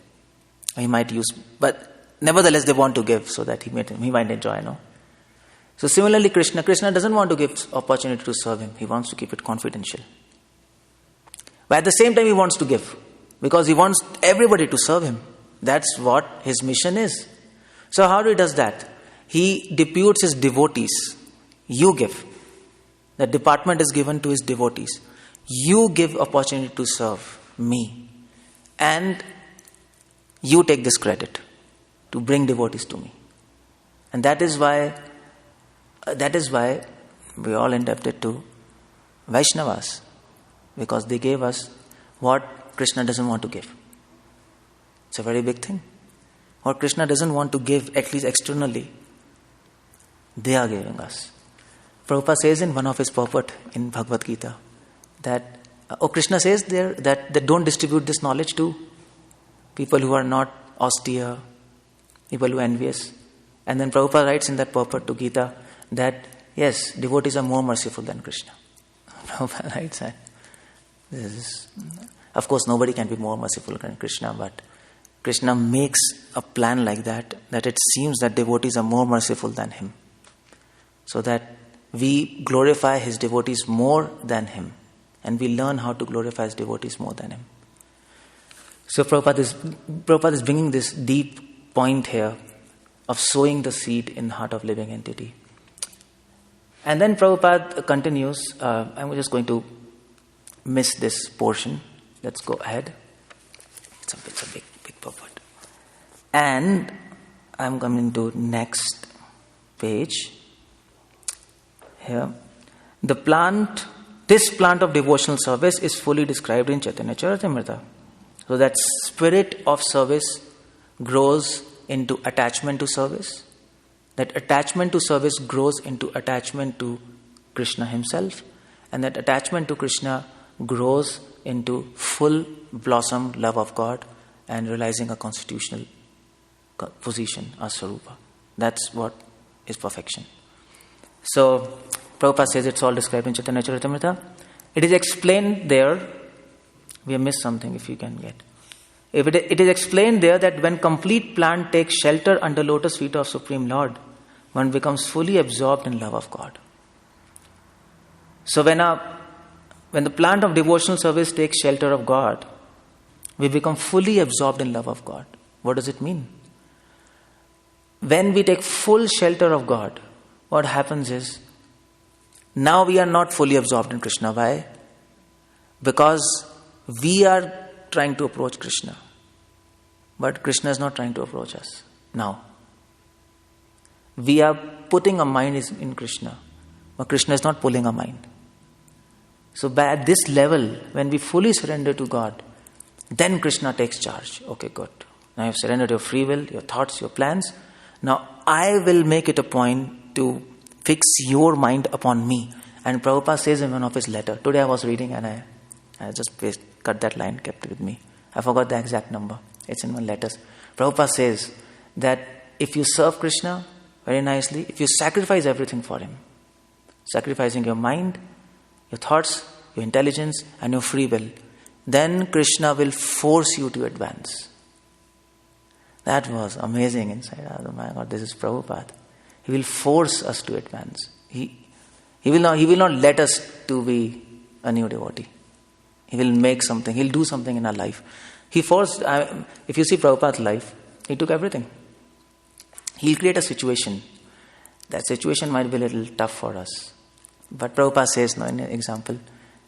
He might use, but nevertheless they want to give so that he might enjoy, no? So similarly Krishna doesn't want to give opportunity to serve him. He wants to keep it confidential. But at the same time he wants to give. Because he wants everybody to serve him. That's what his mission is. So how he does that? He deputes his devotees. You give. The department is given to his devotees. You give opportunity to serve me. And you take this credit to bring devotees to me. And that is why we all indebted to Vaishnavas. Because they gave us what Krishna doesn't want to give. It's a very big thing. What Krishna doesn't want to give, at least externally, they are giving us. Prabhupada says in one of his purport in Bhagavad Gita that, Krishna says there that they don't distribute this knowledge to people who are not austere, people who are envious. And then Prabhupada writes in that purport to Gita that, yes, devotees are more merciful than Krishna. Prabhupada writes that. Of course, nobody can be more merciful than Krishna, but Krishna makes a plan like that it seems that devotees are more merciful than him. So that we glorify his devotees more than him. And we learn how to glorify his devotees more than him. So Prabhupada is bringing this deep point here of sowing the seed in the heart of living entity. And then Prabhupada continues, I'm just going to miss this portion. Let's go ahead. It's a big purport. And I'm coming to next page. Here. This plant of devotional service is fully described in Chaitanya Charitamrita. So that spirit of service grows into attachment to service. That attachment to service grows into attachment to Krishna himself. And that attachment to Krishna grows into full blossomed love of God and realizing a constitutional position, aswarupa. That's what is perfection. So, Prabhupada says it's all described in Chaitanya Charitamrita. It is explained there, we have missed something if you can get. It is explained there that when complete plant takes shelter under lotus feet of Supreme Lord, one becomes fully absorbed in love of God. So when the plant of devotional service takes shelter of God, we become fully absorbed in love of God. What does it mean? When we take full shelter of God, what happens is, now we are not fully absorbed in Krishna. Why? Because we are trying to approach Krishna. But Krishna is not trying to approach us. Now. We are putting our mind in Krishna. But Krishna is not pulling our mind. So at this level, when we fully surrender to God, then Krishna takes charge. Okay, good. Now you've surrendered your free will, your thoughts, your plans. Now I will make it a point to fix your mind upon me. And Prabhupada says in one of his letters, today I was reading and I just cut that line, kept it with me. I forgot the exact number. It's in one letters. Prabhupada says that if you serve Krishna very nicely, if you sacrifice everything for him, sacrificing your mind, your thoughts, your intelligence and your free will, then Krishna will force you to advance. That was amazing inside. Oh my God, this is Prabhupada. He will force us to advance. He will not let us to be a new devotee. He will make something. He'll do something in our life. He forced. If you see Prabhupada's life, he took everything. He'll create a situation. That situation might be a little tough for us. But Prabhupada says, in an example,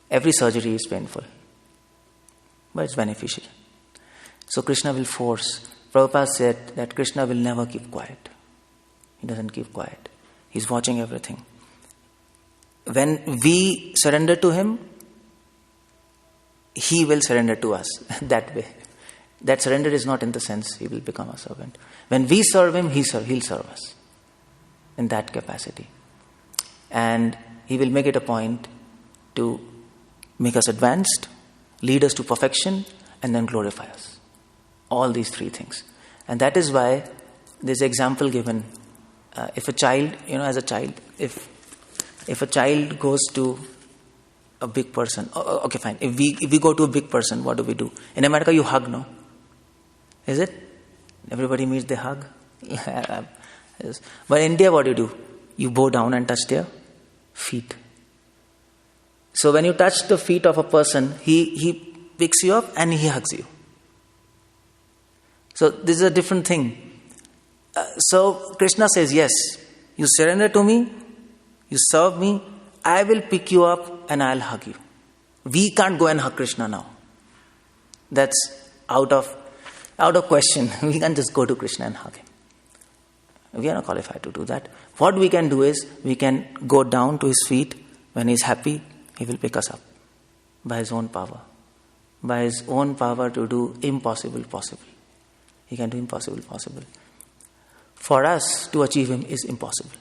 every surgery is painful. But it's beneficial. So Krishna will force. Prabhupada said that Krishna will never keep quiet. He doesn't keep quiet. He's watching everything. When we surrender to Him, He will surrender to us that way. That surrender is not in the sense He will become a servant. When we serve Him, He'll serve us in that capacity. And He will make it a point to make us advanced, lead us to perfection, and then glorify us. All these three things. And that is why there's an example given. If a child, as a child, if a child goes to a big person, okay, fine. If we go to a big person, what do? In America, you hug, no? Is it? Everybody meets, they hug. Yes. But in India, what do? You bow down and touch their feet. So when you touch the feet of a person, he picks you up and he hugs you. So this is a different thing. So Krishna says, yes, you surrender to me, you serve me, I will pick you up and I'll hug you. We can't go and hug Krishna now. That's out of question. We can't just go to Krishna and hug him. We are not qualified to do that. What we can do is, we can go down to his feet. When he's happy, he will pick us up by his own power. By his own power to do impossible possible. He can do impossible possible. For us to achieve him is impossible.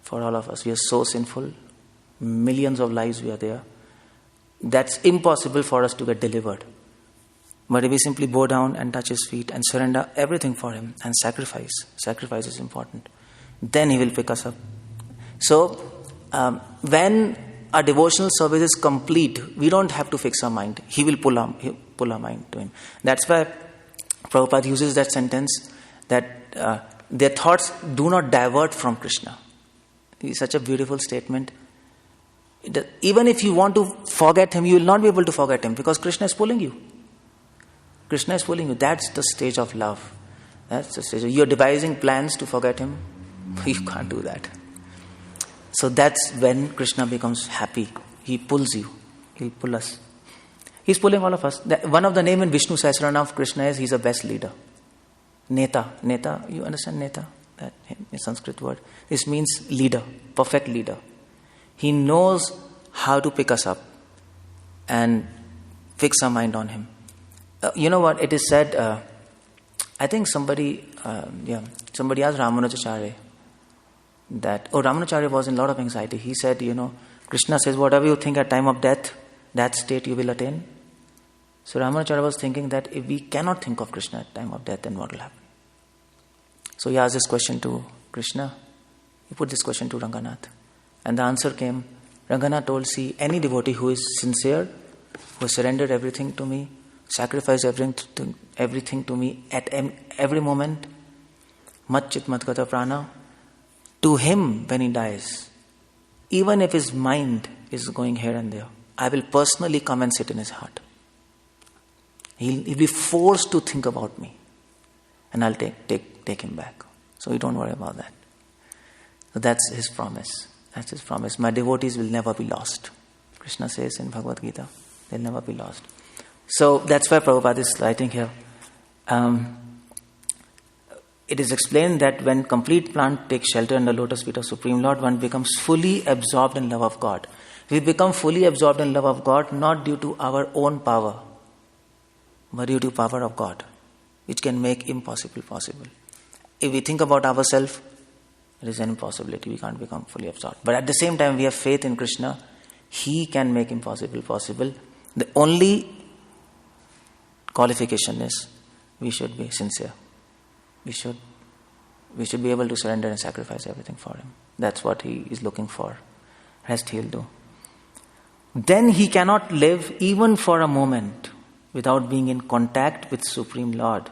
For all of us, we are so sinful. Millions of lives we are there. That's impossible for us to get delivered. But if we simply bow down and touch his feet and surrender everything for him and sacrifice is important, then he will pick us up. So, when our devotional service is complete, we don't have to fix our mind. He will pull our mind to him. That's why Prabhupada uses that sentence that their thoughts do not divert from Krishna. It's such a beautiful statement. Even if you want to forget him, you will not be able to forget him because Krishna is pulling you. Krishna is pulling you. That's the stage of love. That's the stage. You're devising plans to forget him. You can't do that. So that's when Krishna becomes happy. He pulls you. He'll pull us. He's pulling all of us. One of the name in Vishnu Sahasranam of Krishna is he's a best leader. Neta. Neta, you understand Neta? That is Sanskrit word. This means leader, perfect leader. He knows how to pick us up and fix our mind on him. You know what? It is said, I think somebody asked Ramanujacharya that, Ramanujacharya was in a lot of anxiety. He said, Krishna says, whatever you think at time of death, that state you will attain. So Ramanujacharya was thinking that if we cannot think of Krishna at time of death, then what will happen? So he asked this question to Krishna. He put this question to Ranganath. And the answer came, Ranganath told, see, any devotee who is sincere, who has surrendered everything to me, sacrificed everything to me at every moment, mat chit mat gata prana, to him when he dies, even if his mind is going here and there, I will personally come and sit in his heart. He'll be forced to think about me. And I'll take him back. So you don't worry about that. So that's his promise. That's his promise. My devotees will never be lost. Krishna says in Bhagavad Gita, they'll never be lost. So that's why Prabhupada is writing here. It is explained that when complete plant takes shelter in the lotus feet of Supreme Lord, one becomes fully absorbed in love of God. We become fully absorbed in love of God not due to our own power, but due to power of God, which can make impossible possible. If we think about ourselves, it is an impossibility. We can't become fully absorbed. But at the same time, we have faith in Krishna. He can make impossible possible. The only qualification is we should be sincere. We should be able to surrender and sacrifice everything for him. That's what he is looking for. Rest he'll do. Then he cannot live even for a moment without being in contact with Supreme Lord.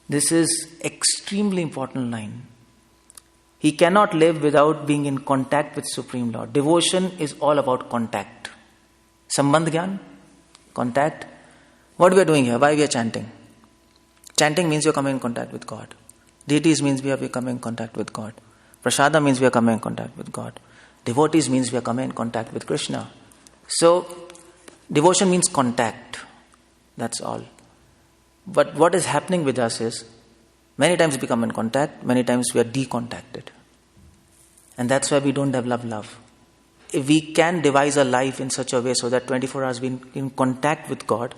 This is extremely important line. He cannot live without being in contact with Supreme Lord. Devotion is all about contact. Sambandh Gyan, contact. What we are doing here? Why we are chanting? Chanting means you are coming in contact with God. Deities means we are coming in contact with God. Prasada means we are coming in contact with God. Devotees means we are coming in contact with Krishna. So, devotion means contact. That's all. But what is happening with us is, Many times we become in contact, many times we are decontacted. And that's why we don't develop love. If we can devise a life in such a way so that 24 hours we're in contact with God,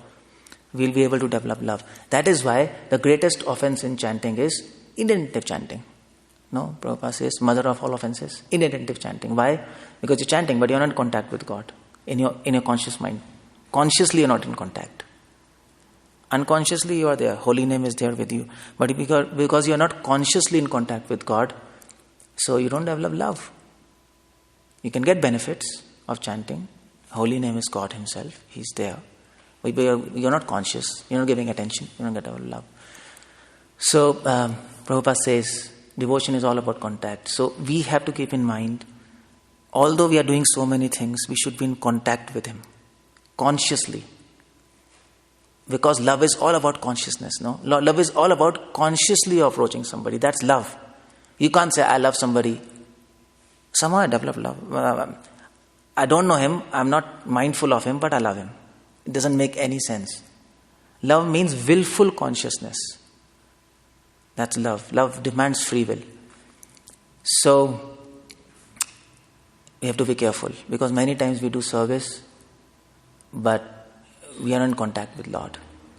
we'll be able to develop love. That is why the greatest offense in chanting is inattentive chanting. No, Prabhupada says, mother of all offenses, inattentive chanting. Why? Because you're chanting, but you're not in contact with God in your conscious mind. Consciously, you're not in contact. Unconsciously, you are there. Holy name is there with you. But because you're not consciously in contact with God, so you don't develop love. You can get benefits of chanting. Holy name is God Himself. He's there. But you're not conscious. You're not giving attention. You don't get love. So, Prabhupada says, devotion is all about contact. So, we have to keep in mind, although we are doing so many things, we should be in contact with Him. Consciously. Because love is all about consciousness, no? Love is all about consciously approaching somebody. That's love. You can't say, I love somebody. Somehow I develop love. I don't know him, I'm not mindful of him, but I love him. It doesn't make any sense. Love means willful consciousness. That's love. Love demands free will. So, we have to be careful. Because many times we do service, but we are in contact with Lord.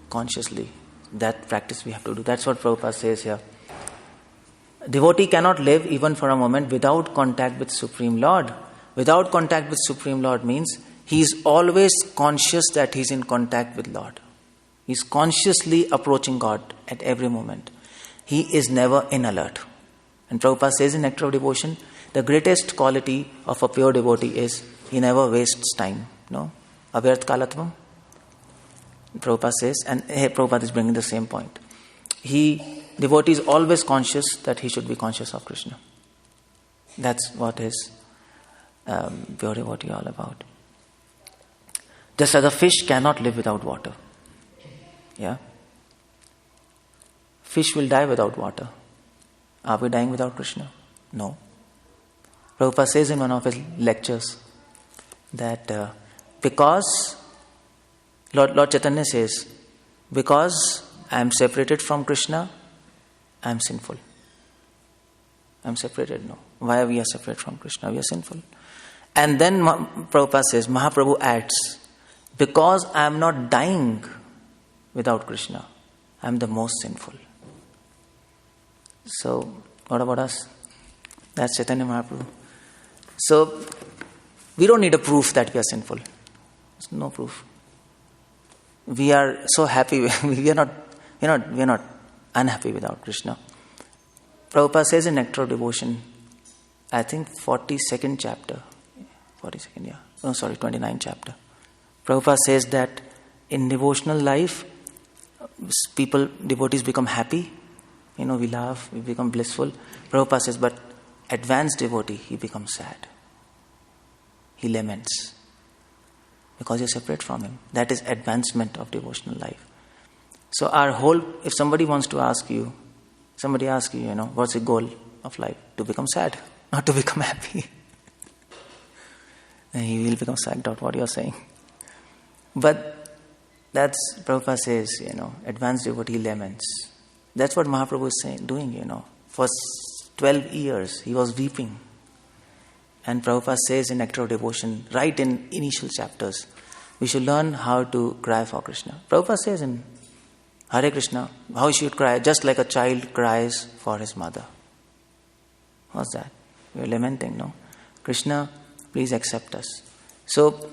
Consciously. That practice we have to do. That's what Prabhupada says here. Devotee cannot live even for a moment without contact with Supreme Lord. Without contact with Supreme Lord means he is always conscious that he is in contact with Lord. He is consciously approaching God at every moment. He is never in alert. And Prabhupada says in Nectar of Devotion, the greatest quality of a pure devotee is he never wastes time. No? Avyarth kalatvam. Prabhupada says, and here Prabhupada is bringing the same point. Devotee is always conscious that he should be conscious of Krishna. That's what his pure devotee all about. Just as a fish cannot live without water. Yeah? Fish will die without water. Are we dying without Krishna? No. Prabhupada says in one of his lectures that because Lord Chaitanya says, because I am separated from Krishna, I am sinful. I am separated, no. Why are we separated from Krishna? We are sinful. And then Prabhupada says, Mahaprabhu adds, because I am not dying without Krishna, I am the most sinful. So, what about us? That's Chaitanya Mahaprabhu. So, we don't need a proof that we are sinful. There's no proof. We are so happy. We are not unhappy without Krishna. Prabhupada says in Nectar of Devotion, I think 42nd chapter. 42nd, yeah. Oh, sorry, 29th chapter. Prabhupada says that in devotional life, devotees become happy. We laugh, we become blissful. Prabhupada says, but advanced devotee, he becomes sad. He laments. Because you're separate from him. That is advancement of devotional life. So if somebody wants to ask you, what's the goal of life? To become sad, not to become happy. And he will become sad about what you're saying. But that's, Prabhupada says, advanced devotee laments. That's what Mahaprabhu is doing, For 12 years, he was weeping. And Prabhupada says in Nectar of Devotion, right in initial chapters, we should learn how to cry for Krishna. Prabhupada says in Hare Krishna, how he should cry, just like a child cries for his mother. What's that? We are lamenting, no? Krishna, please accept us. So,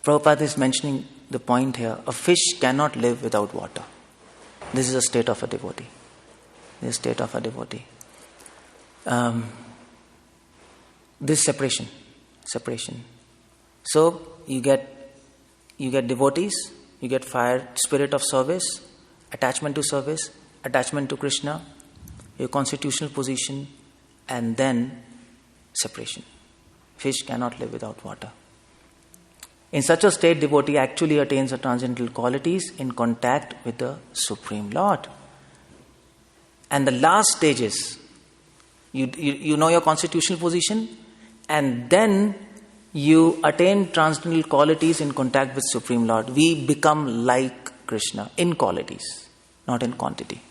Prabhupada is mentioning the point here, a fish cannot live without water. This is a state of a devotee. This state of a devotee. This separation. So you get devotees, you get fire, spirit of service, attachment to service, attachment to Krishna, your constitutional position, and then separation. Fish cannot live without water. In such a state, devotee actually attains the transcendental qualities in contact with the Supreme Lord. And the last stage is, you know your constitutional position, and then you attain transcendental qualities in contact with Supreme Lord. We become like Krishna in qualities, not in quantity.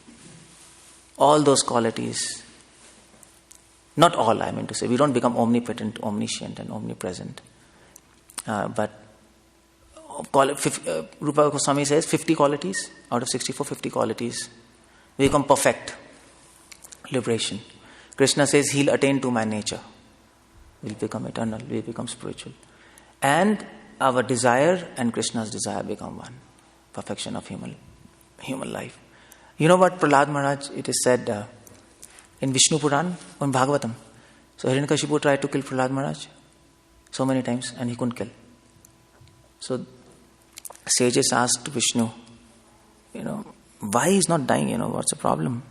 all those qualities, not all, I mean to say, we don't become omnipotent, omniscient and omnipresent. But Rupa Goswami says 50 qualities, out of 64, 50 qualities. We become perfect. Liberation. Krishna says he'll attain to my nature. We'll become eternal, we'll become spiritual. And our desire and Krishna's desire become one. Perfection of human life. You know what Prahlad Maharaj, it is said in Vishnu Puran, in Bhagavatam. So Hiranyakashipu tried to kill Prahlad Maharaj so many times and he couldn't kill. So sages asked Vishnu, why he's not dying, what's the problem?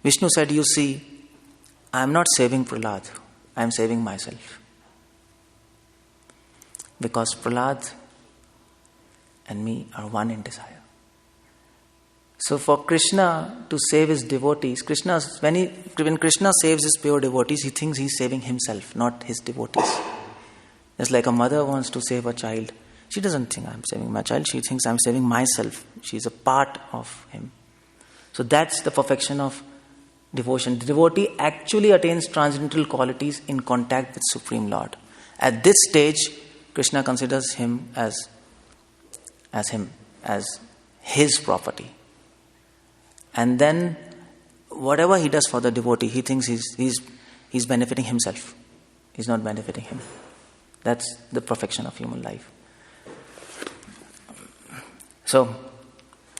Vishnu said, you see, I'm not saving Prahlad, I'm saving myself. Because Prahlad and me are one in desire. So for Krishna to save his devotees, when Krishna saves his pure devotees, he thinks he's saving himself, not his devotees. It's like a mother wants to save a child. She doesn't think I'm saving my child, she thinks I'm saving myself. She's a part of him. So that's the perfection of devotion. The devotee actually attains transcendental qualities in contact with Supreme Lord. At this stage, Krishna considers him as his property. And then whatever he does for the devotee, he thinks he's benefiting himself. He's not benefiting him. That's the perfection of human life. So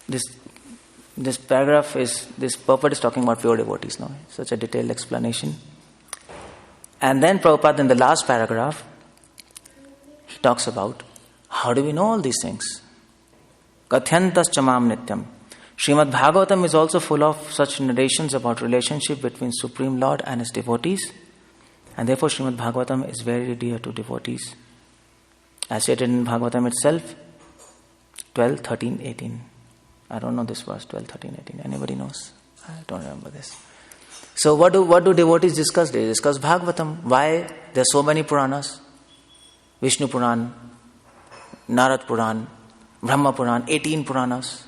this paragraph this purport is talking about pure devotees now. Such a detailed explanation. And then Prabhupada in the last paragraph, he talks about how do we know all these things? Kathyantas chamam nityam. Srimad Bhagavatam is also full of such narrations about relationship between Supreme Lord and his devotees. And therefore Srimad Bhagavatam is very dear to devotees. As stated in Bhagavatam itself, 12, 13, 18. I don't know this verse, 12, 13, 18. Anybody knows? I don't remember this. So what do devotees discuss? They discuss Bhagavatam. Why? There are so many Puranas. Vishnu Puran, Narad Puran, Brahma Puran, 18 Puranas.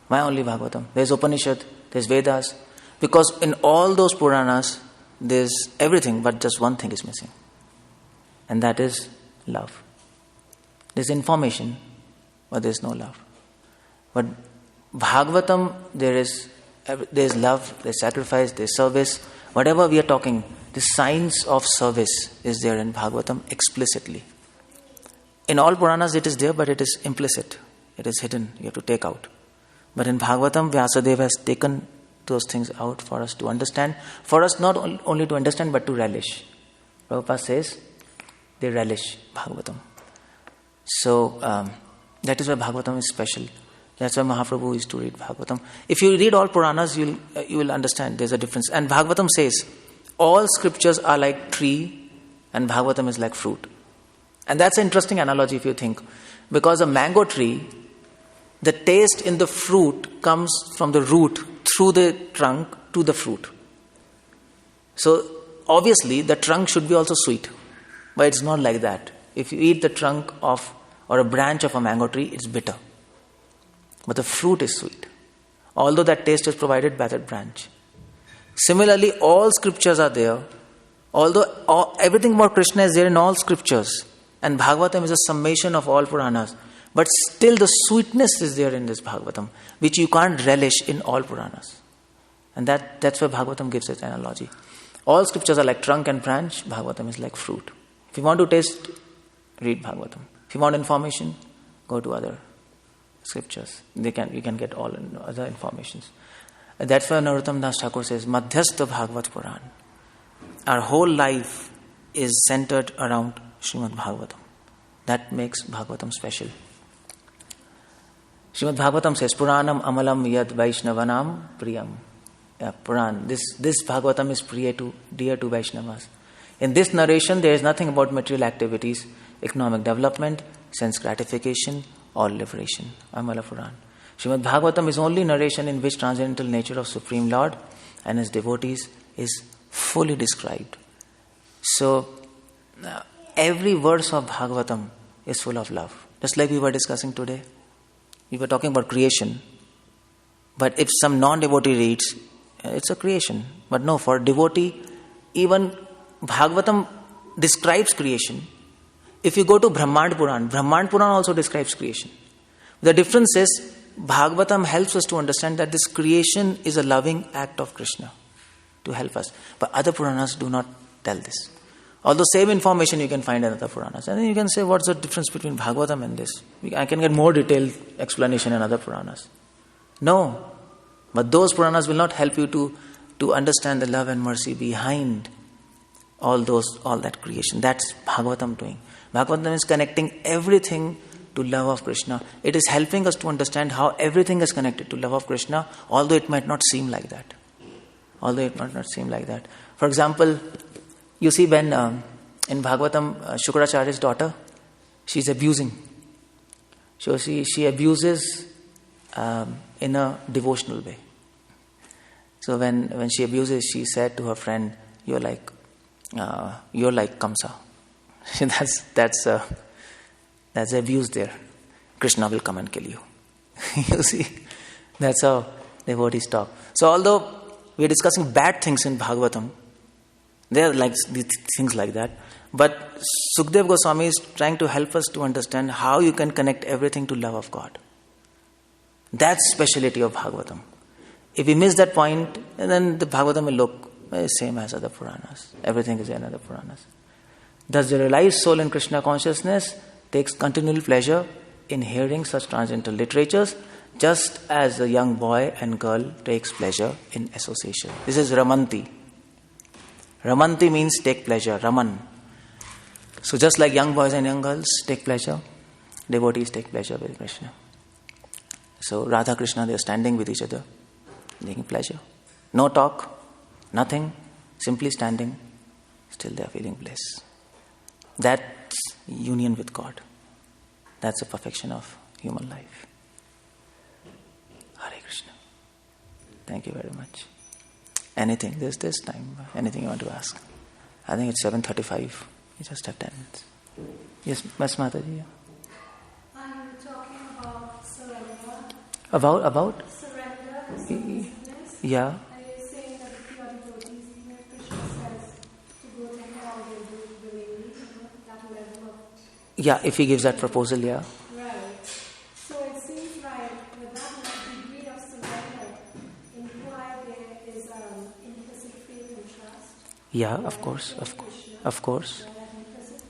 Why only Bhagavatam? There's Upanishad, there's Vedas. Because in all those Puranas, there's everything, but just one thing is missing. And that is love. There's information, but there's no love. But Bhagavatam, there's love, there's sacrifice, there's service. Whatever we are talking, the signs of service is there in Bhagavatam explicitly. In all Puranas it is there, but it is implicit. It is hidden. You have to take out. But in Bhagavatam, Vyasadeva has taken those things out for us to understand. For us not only to understand, but to relish. Prabhupada says, they relish Bhagavatam. So, that is why Bhagavatam is special. That's why Mahaprabhu used to read Bhagavatam. If you read all Puranas, you will understand there's a difference. And Bhagavatam says, all scriptures are like tree and Bhagavatam is like fruit. And that's an interesting analogy if you think. Because a mango tree, the taste in the fruit comes from the root through the trunk to the fruit. So obviously the trunk should be also sweet. But it's not like that. If you eat the trunk of or a branch of a mango tree, it's bitter. But the fruit is sweet. Although that taste is provided by that branch. Similarly, all scriptures are there. Although everything about Krishna is there in all scriptures. And Bhagavatam is a summation of all Puranas. But still the sweetness is there in this Bhagavatam, which you can't relish in all Puranas. And that's why Bhagavatam gives its analogy. All scriptures are like trunk and branch, Bhagavatam is like fruit. If you want to taste, read Bhagavatam. If you want information, go to other scriptures. You can get all other informations. And that's why Narottam Das Thakur says, Madhyastha Bhagavat Puran. Our whole life is centered around Srimad Bhagavatam. That makes Bhagavatam special. Srimad Bhagavatam says, Puranam amalam yad Vaishnavanam priyam. Puran. This Bhagavatam is dear to Vaishnavas. In this narration, there is nothing about material activities, economic development, sense gratification, or liberation. Amala Puran. Srimad Bhagavatam is only narration in which transcendental nature of Supreme Lord and His devotees is fully described. So, every verse of Bhagavatam is full of love. Just like we were discussing today. We were talking about creation. But if some non-devotee reads, It's a creation. But no, for devotee, even Bhagavatam describes creation. If you go to Brahmand Puran also describes creation. The difference is, Bhagavatam helps us to understand that this creation is a loving act of Krishna to help us. But other Puranas do not tell this. Although same information you can find in other Puranas. And then you can say, what's the difference between Bhagavatam and this? I can get more detailed explanation in other Puranas. No. But those Puranas will not help you to understand the love and mercy behind all that creation. That's Bhagavatam doing. Bhagavatam is connecting everything to love of Krishna. It is helping us to understand how everything is connected to love of Krishna, although it might not seem like that. For example, you see when in Bhagavatam, Shukracharya's daughter, she's abusing. So she abuses in a devotional way. So when she abuses, she said to her friend, "You're like Kamsa." That's abuse there. Krishna will come and kill you. You see, that's how devotees talk. So although we are discussing bad things in Bhagavatam, there are like things like that. But Sukdev Goswami is trying to help us to understand how you can connect everything to love of God. That's speciality of Bhagavatam. If we miss that point, then the Bhagavatam will look same as other Puranas. Everything is in other Puranas. Thus the realized soul in Krishna consciousness takes continual pleasure in hearing such transcendental literatures, just as a young boy and girl takes pleasure in association. This is Ramanti. Ramanti means take pleasure, Raman. So just like young boys and young girls take pleasure, devotees take pleasure with Krishna. So Radha Krishna, they are standing with each other, taking pleasure. No talk, nothing, simply standing, still they are feeling bliss. That's union with God. That's the perfection of human life. Hare Krishna. Thank you very much. Anything, there's this time, anything you want to ask? I think it's 7:35. You just have 10 minutes. Yes, Ms. Mataji. I'm talking about surrender. About? Surrender and submissiveness. Yeah. Are you saying that if you are devotees, even if Krishna says to go to hell, they do it willingly, that level of... Yeah, if he gives that proposal, yeah. Right. So it seems like with that degree of surrender, implied there is implicit faith and trust. Yeah, of course. Implicit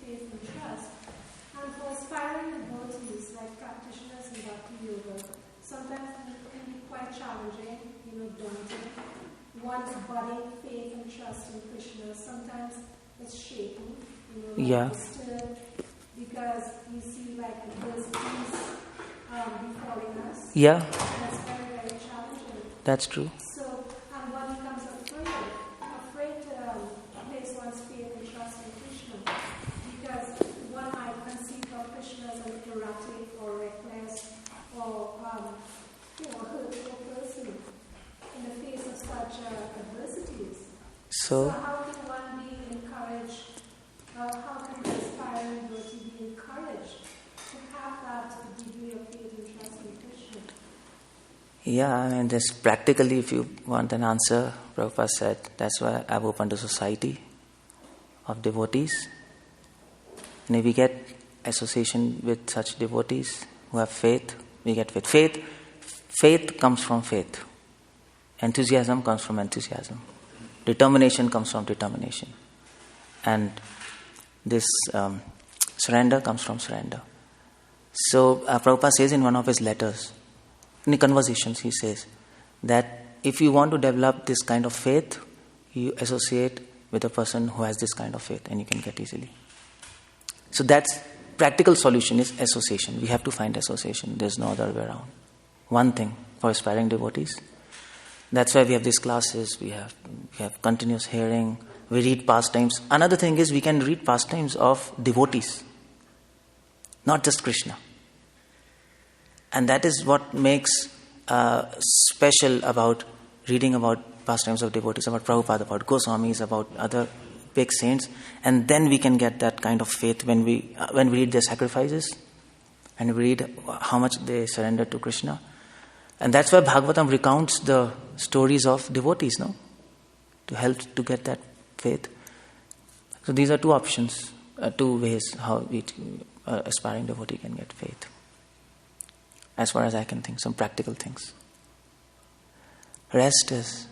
faith and trust. And for aspiring devotees, like practitioners in Bhakti Yoga, sometimes it can be quite challenging, daunting. One's budding faith and trust in Krishna, sometimes it's shaky, disturbed, because you see like adversities befalling us. Yeah. That's very, very challenging. That's true. So, and one becomes afraid to place one's faith and trust in Krishna, because one might conceive of Krishna as an erratic or reckless or hurtful person in the face of such adversities. So how can one be encouraged? How can the aspiring devotee be encouraged to have that degree of faith and trust in Krishna? Yeah, I mean, just practically, if you want an answer, Prabhupada said, that's why I've opened a society of devotees. And if we get association with such devotees who have faith, we get faith. Faith comes from faith. Enthusiasm comes from enthusiasm. Determination comes from determination. And this surrender comes from surrender. So Prabhupada says in one of his letters, in the conversations, he says that if you want to develop this kind of faith, you associate with a person who has this kind of faith, and you can get easily. So that's practical solution is association. We have to find association. There's no other way around. One thing for aspiring devotees. That's why we have these classes. We have continuous hearing. We read pastimes. Another thing is we can read pastimes of devotees, not just Krishna. And that is what makes special about reading about pastimes of devotees, about Prabhupada, about Goswamis, about other big saints. And then we can get that kind of faith when we read their sacrifices and we read how much they surrender to Krishna. And that's why Bhagavatam recounts the stories of devotees, no? To help to get that faith. So these are two options, two ways how aspiring devotee can get faith. As far as I can think, some practical things. Rest is...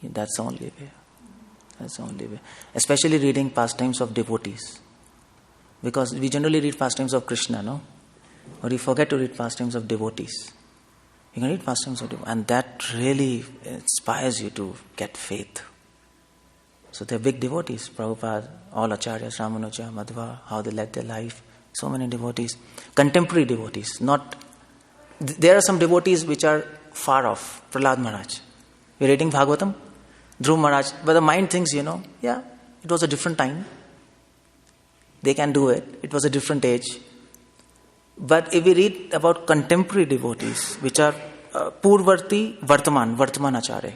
That's the only way. That's the only way. Especially reading pastimes of devotees. Because we generally read pastimes of Krishna, no? But we forget to read pastimes of devotees. You can read pastimes of devotees, and that really inspires you to get faith. So they're big devotees. Prabhupada, all Acharyas, Ramanuja, Madhva, how they led their life. So many devotees. Contemporary devotees. There are some devotees which are far off. Prahlad Maharaj. We're reading Bhagavatam. Dhruv Maharaj. But the mind thinks, it was a different time. They can do it. It was a different age. But if we read about contemporary devotees, which are Purvarti, Vartaman Acharya,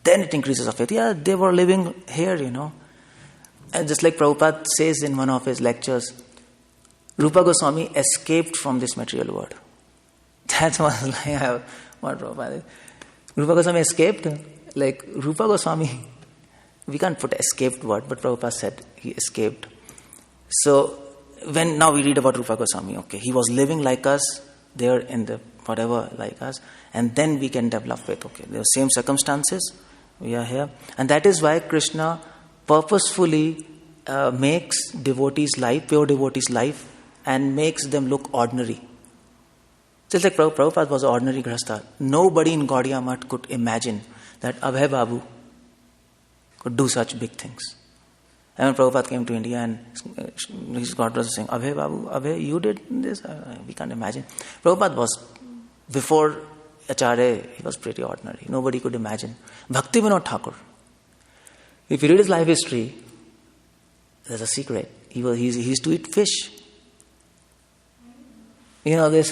then it increases of faith. Yeah, they were living here, And just like Prabhupada says in one of his lectures, Rupa Goswami escaped from this material world. That was like what Prabhupada is. Rupa Goswami escaped. Like Rupa Goswami, we can't put escaped word, but Prabhupada said he escaped. So when now we read about Rupa Goswami, okay, he was living like us, there in the whatever like us, and then we can develop faith. Okay, there are same circumstances, we are here, and that is why Krishna purposefully makes devotees' life, pure devotees' life, and makes them look ordinary. Just like Prabhupada was an ordinary grahastha, nobody in Gaudiya Math could imagine that Abhay Babu could do such big things. And when Prabhupada came to India and his God was saying, Abhay Babu, Abhay, you did this? We can't imagine. Prabhupada was, before Acharya, he was pretty ordinary. Nobody could imagine. Bhaktivedanta Thakur. If you read his life history, there's a secret. He used to eat fish. You know this.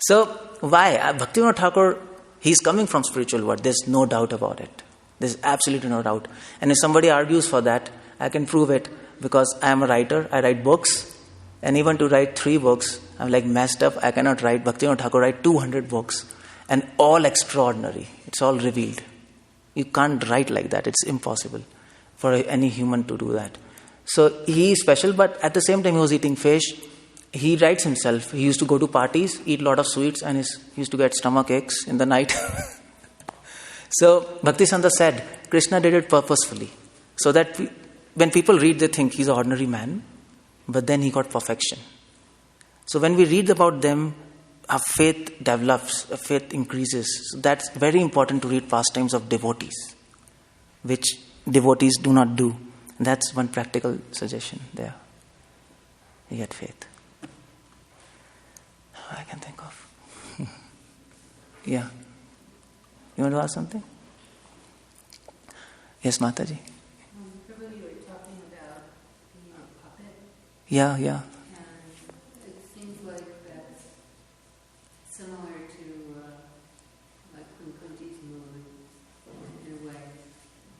So, why? Bhaktivedanta Thakur, he's coming from spiritual world. There's no doubt about it. There's absolutely no doubt. And if somebody argues for that, I can prove it because I am a writer. I write books. And even to write 3 books, I'm like messed up. I cannot write. Bhaktivedanta Thakur write 200 books. And all extraordinary. It's all revealed. You can't write like that. It's impossible for any human to do that. So he is special, but at the same time he was eating fish. He writes himself. He used to go to parties, eat a lot of sweets, and he used to get stomach aches in the night. So Bhaktisiddhanta said, Krishna did it purposefully. So that when people read, they think he's an ordinary man, but then he got perfection. So when we read about them, our faith develops, our faith increases. So that's very important to read pastimes of devotees, which devotees do not do. And that's one practical suggestion there. You get faith. I can think of. Yeah. You want to ask something? Yes, Mataji. Prabhu, you were talking about being a puppet. Yeah. And it seems like that's similar to like Kunkunti's mood in a way.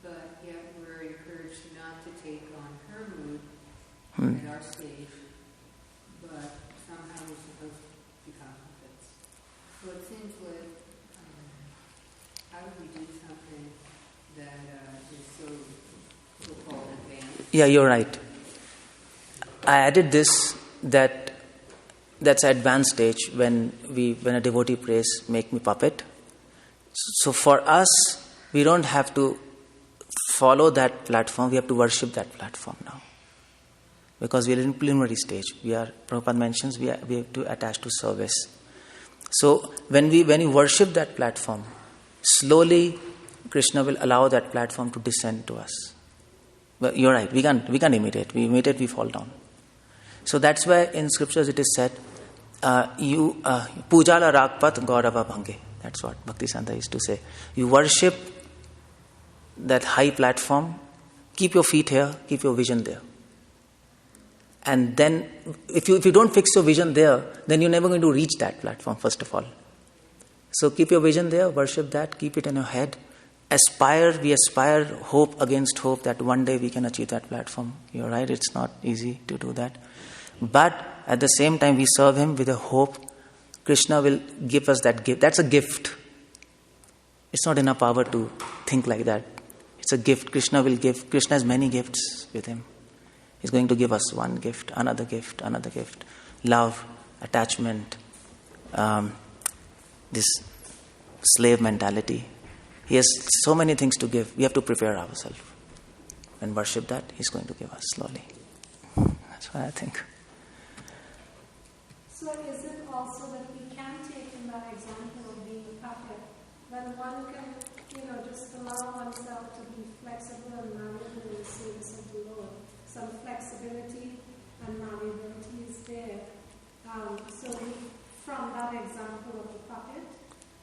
But yet we're encouraged not to take on her mood at our stage. But somehow we're supposed to become puppets. So it seems like how do we do something that is so so-called advanced? Yeah, you're right. I added this that's advanced stage when a devotee prays, make me puppet. So for us, we don't have to follow that platform, we have to worship that platform now. Because we are in preliminary stage. Prabhupada mentions we have to attach to service. So when we worship that platform, slowly Krishna will allow that platform to descend to us. But you're right, we can't imitate. We imitate, we fall down. So that's why in scriptures it is said, Pujala Rakpat Gaurava Bhange. That's what Bhaktisiddhanta used to say. You worship that high platform, keep your feet here, keep your vision there. And then, if you don't fix your vision there, then you're never going to reach that platform, first of all. So keep your vision there, worship that, keep it in your head. We aspire hope against hope that one day we can achieve that platform. You're right, it's not easy to do that. But at the same time, we serve him with a hope. Krishna will give us that gift. That's a gift. It's not in our power to think like that. It's a gift. Krishna will give. Krishna has many gifts with him. He's going to give us one gift, another gift, another gift. Love, attachment, this slave mentality. He has so many things to give. We have to prepare ourselves and worship that. He's going to give us slowly. That's what I think. So is it also that we can take in that example of being a puppet, when one can, just allow oneself to be flexible and malleable in the service of the Lord? Some flexibility and malleability is there. So from that example of the puppet.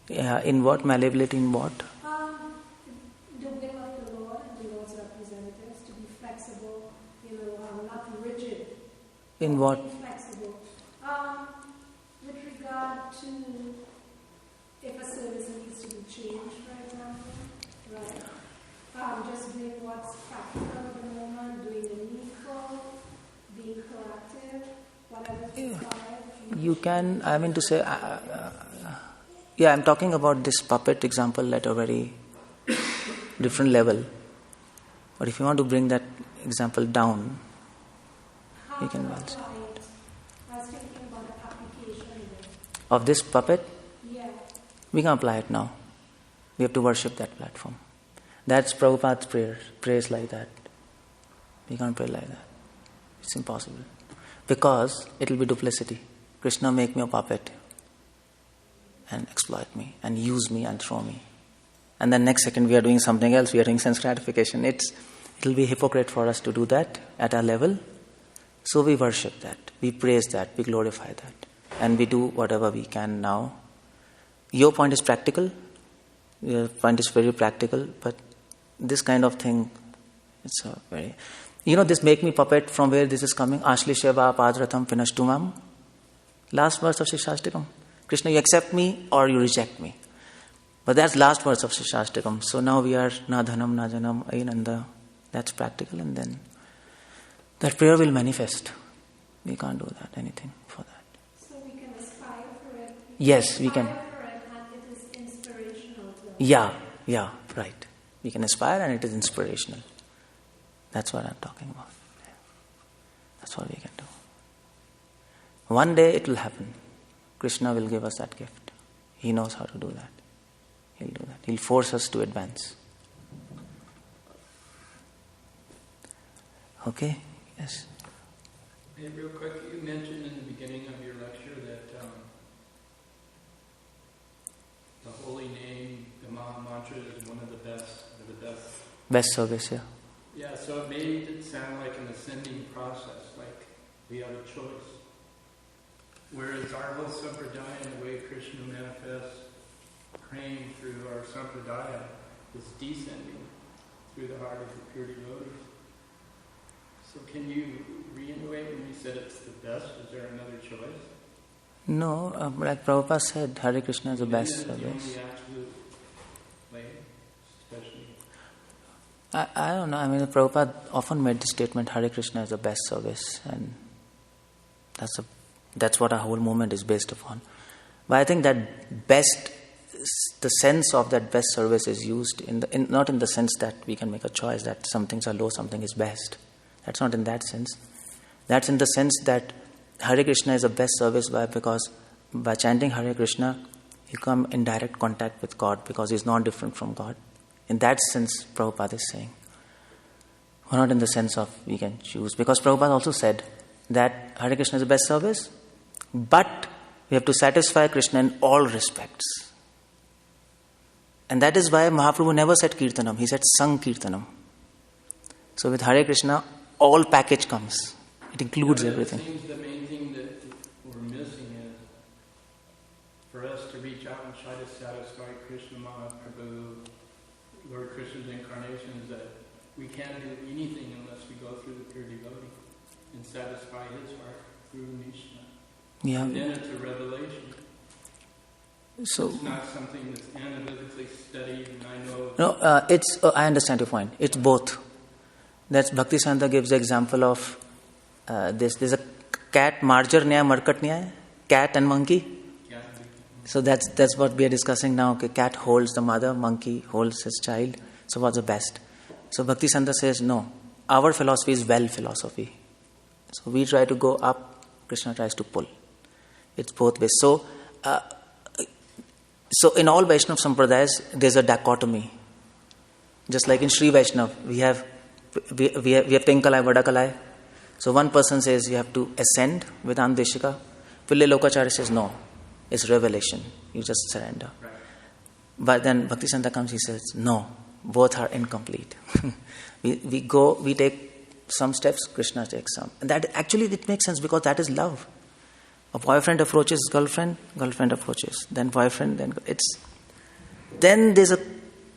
Yeah, in what? Malleability in what? The will of the Lord and the Lord's representatives to be flexible, not rigid. In what? Flexible. With regard to if a service needs to be changed, for example, right? Just doing what's practical at the moment, doing the needful, being proactive, whatever's required. You can, I mean to say, I'm talking about this puppet example at a very different level. But if you want to bring that example down, you can well say. I was thinking about the application Of this puppet, Yeah. we can apply it now. We have to worship that platform. That's Prabhupada's prayers like that. We can't pray like that. It's impossible. Because it will be duplicity. Krishna make me a puppet and exploit me and use me and throw me. And then next second we are doing something else, we are doing sense gratification. It will be hypocrite for us to do that at our level. So we worship that, we praise that, we glorify that. And we do whatever we can now. Your point is practical. Your point is very practical, but this kind of thing, it's a very... this make me puppet, from where this is coming? Ashlisheva padratam pinashtumam. Last verse of Shishashtakam. Krishna, you accept me or you reject me. But that's last verse of Shishashtakam. So now we are na dhanam, na janam, ainanda. That's practical, and then that prayer will manifest. We can't do that, anything for that. So we can aspire for it. Yes, we can. Aspire for it, and it is inspirational to us. Yeah, right. We can aspire and it is inspirational. That's what I'm talking about. That's what we can do. One day it will happen. Krishna will give us that gift. He knows how to do that. He'll do that. He'll force us to advance. Okay? Yes. Hey, real quick, you mentioned in the beginning of your lecture that the holy name, the Maha Mantra, is one of the best. Best service, yeah. Yeah, so it made it sound like an ascending process, like we have a choice. Whereas our whole sampradaya, and the way Krishna manifests, praying through our sampradaya, is descending through the heart of the pure devotees. So can you reiterate when you said it's the best? Is there another choice? No, like Prabhupada said, Hare Krishna is the best Isn't it the service. only absolute way, especially? I don't know. I mean, Prabhupada often made the statement, Hare Krishna is the best service, and that's what our whole movement is based upon. But I think that best, the sense of that best service is used not in the sense that we can make a choice that some things are low, something is best. That's not in that sense. That's in the sense that Hare Krishna is the best service because by chanting Hare Krishna, you come in direct contact with God because He's not different from God. In that sense, Prabhupada is saying. Or not in the sense of we can choose. Because Prabhupada also said that Hare Krishna is the best service, but we have to satisfy Krishna in all respects. And that is why Mahaprabhu never said Kirtanam, he said Sang Kirtanam. So with Hare Krishna, all package comes. It includes everything. It seems the main thing that we're missing is for us to reach out and try to satisfy Krishna Mahaprabhu, Lord Krishna's incarnation, is that we can't do anything unless we go through the pure devotee and satisfy his heart through Nishna. Yeah. And then it's a revelation. So it's not something that's analytically studied, and I know... No, I understand your point. It's both. That's Bhaktivedanta gives the example of this. There's a cat, marjar nyaya, markat nyaya, cat and monkey. So that's what we are discussing now. Okay, cat holds the mother, monkey holds his child. So what's the best? So Bhaktisiddhanta says, no, our philosophy is well philosophy. So we try to go up, Krishna tries to pull. It's both ways. So in all Vaishnava Sampradayas, there's a dichotomy. Just like in Sri Vaishnava, we have Tenkalai, Vadakalai. So one person says you have to ascend with Andeshika. Pillai Lokacharya says no, it's revelation. You just surrender. Right. But then Bhaktisiddhanta comes, he says, no, both are incomplete. we take some steps, Krishna takes some. And that actually it makes sense because that is love. A boyfriend approaches girlfriend approaches, then boyfriend,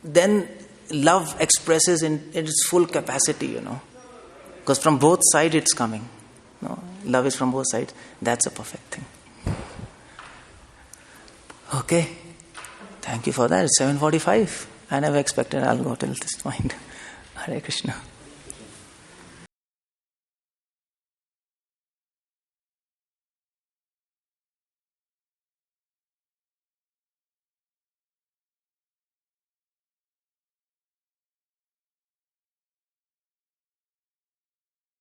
then love expresses in its full capacity, because from both sides it's coming. Love is from both sides. That's a perfect thing. Okay, thank you for that. It's 7:45. I never expected I'll go till this point. Hare Krishna.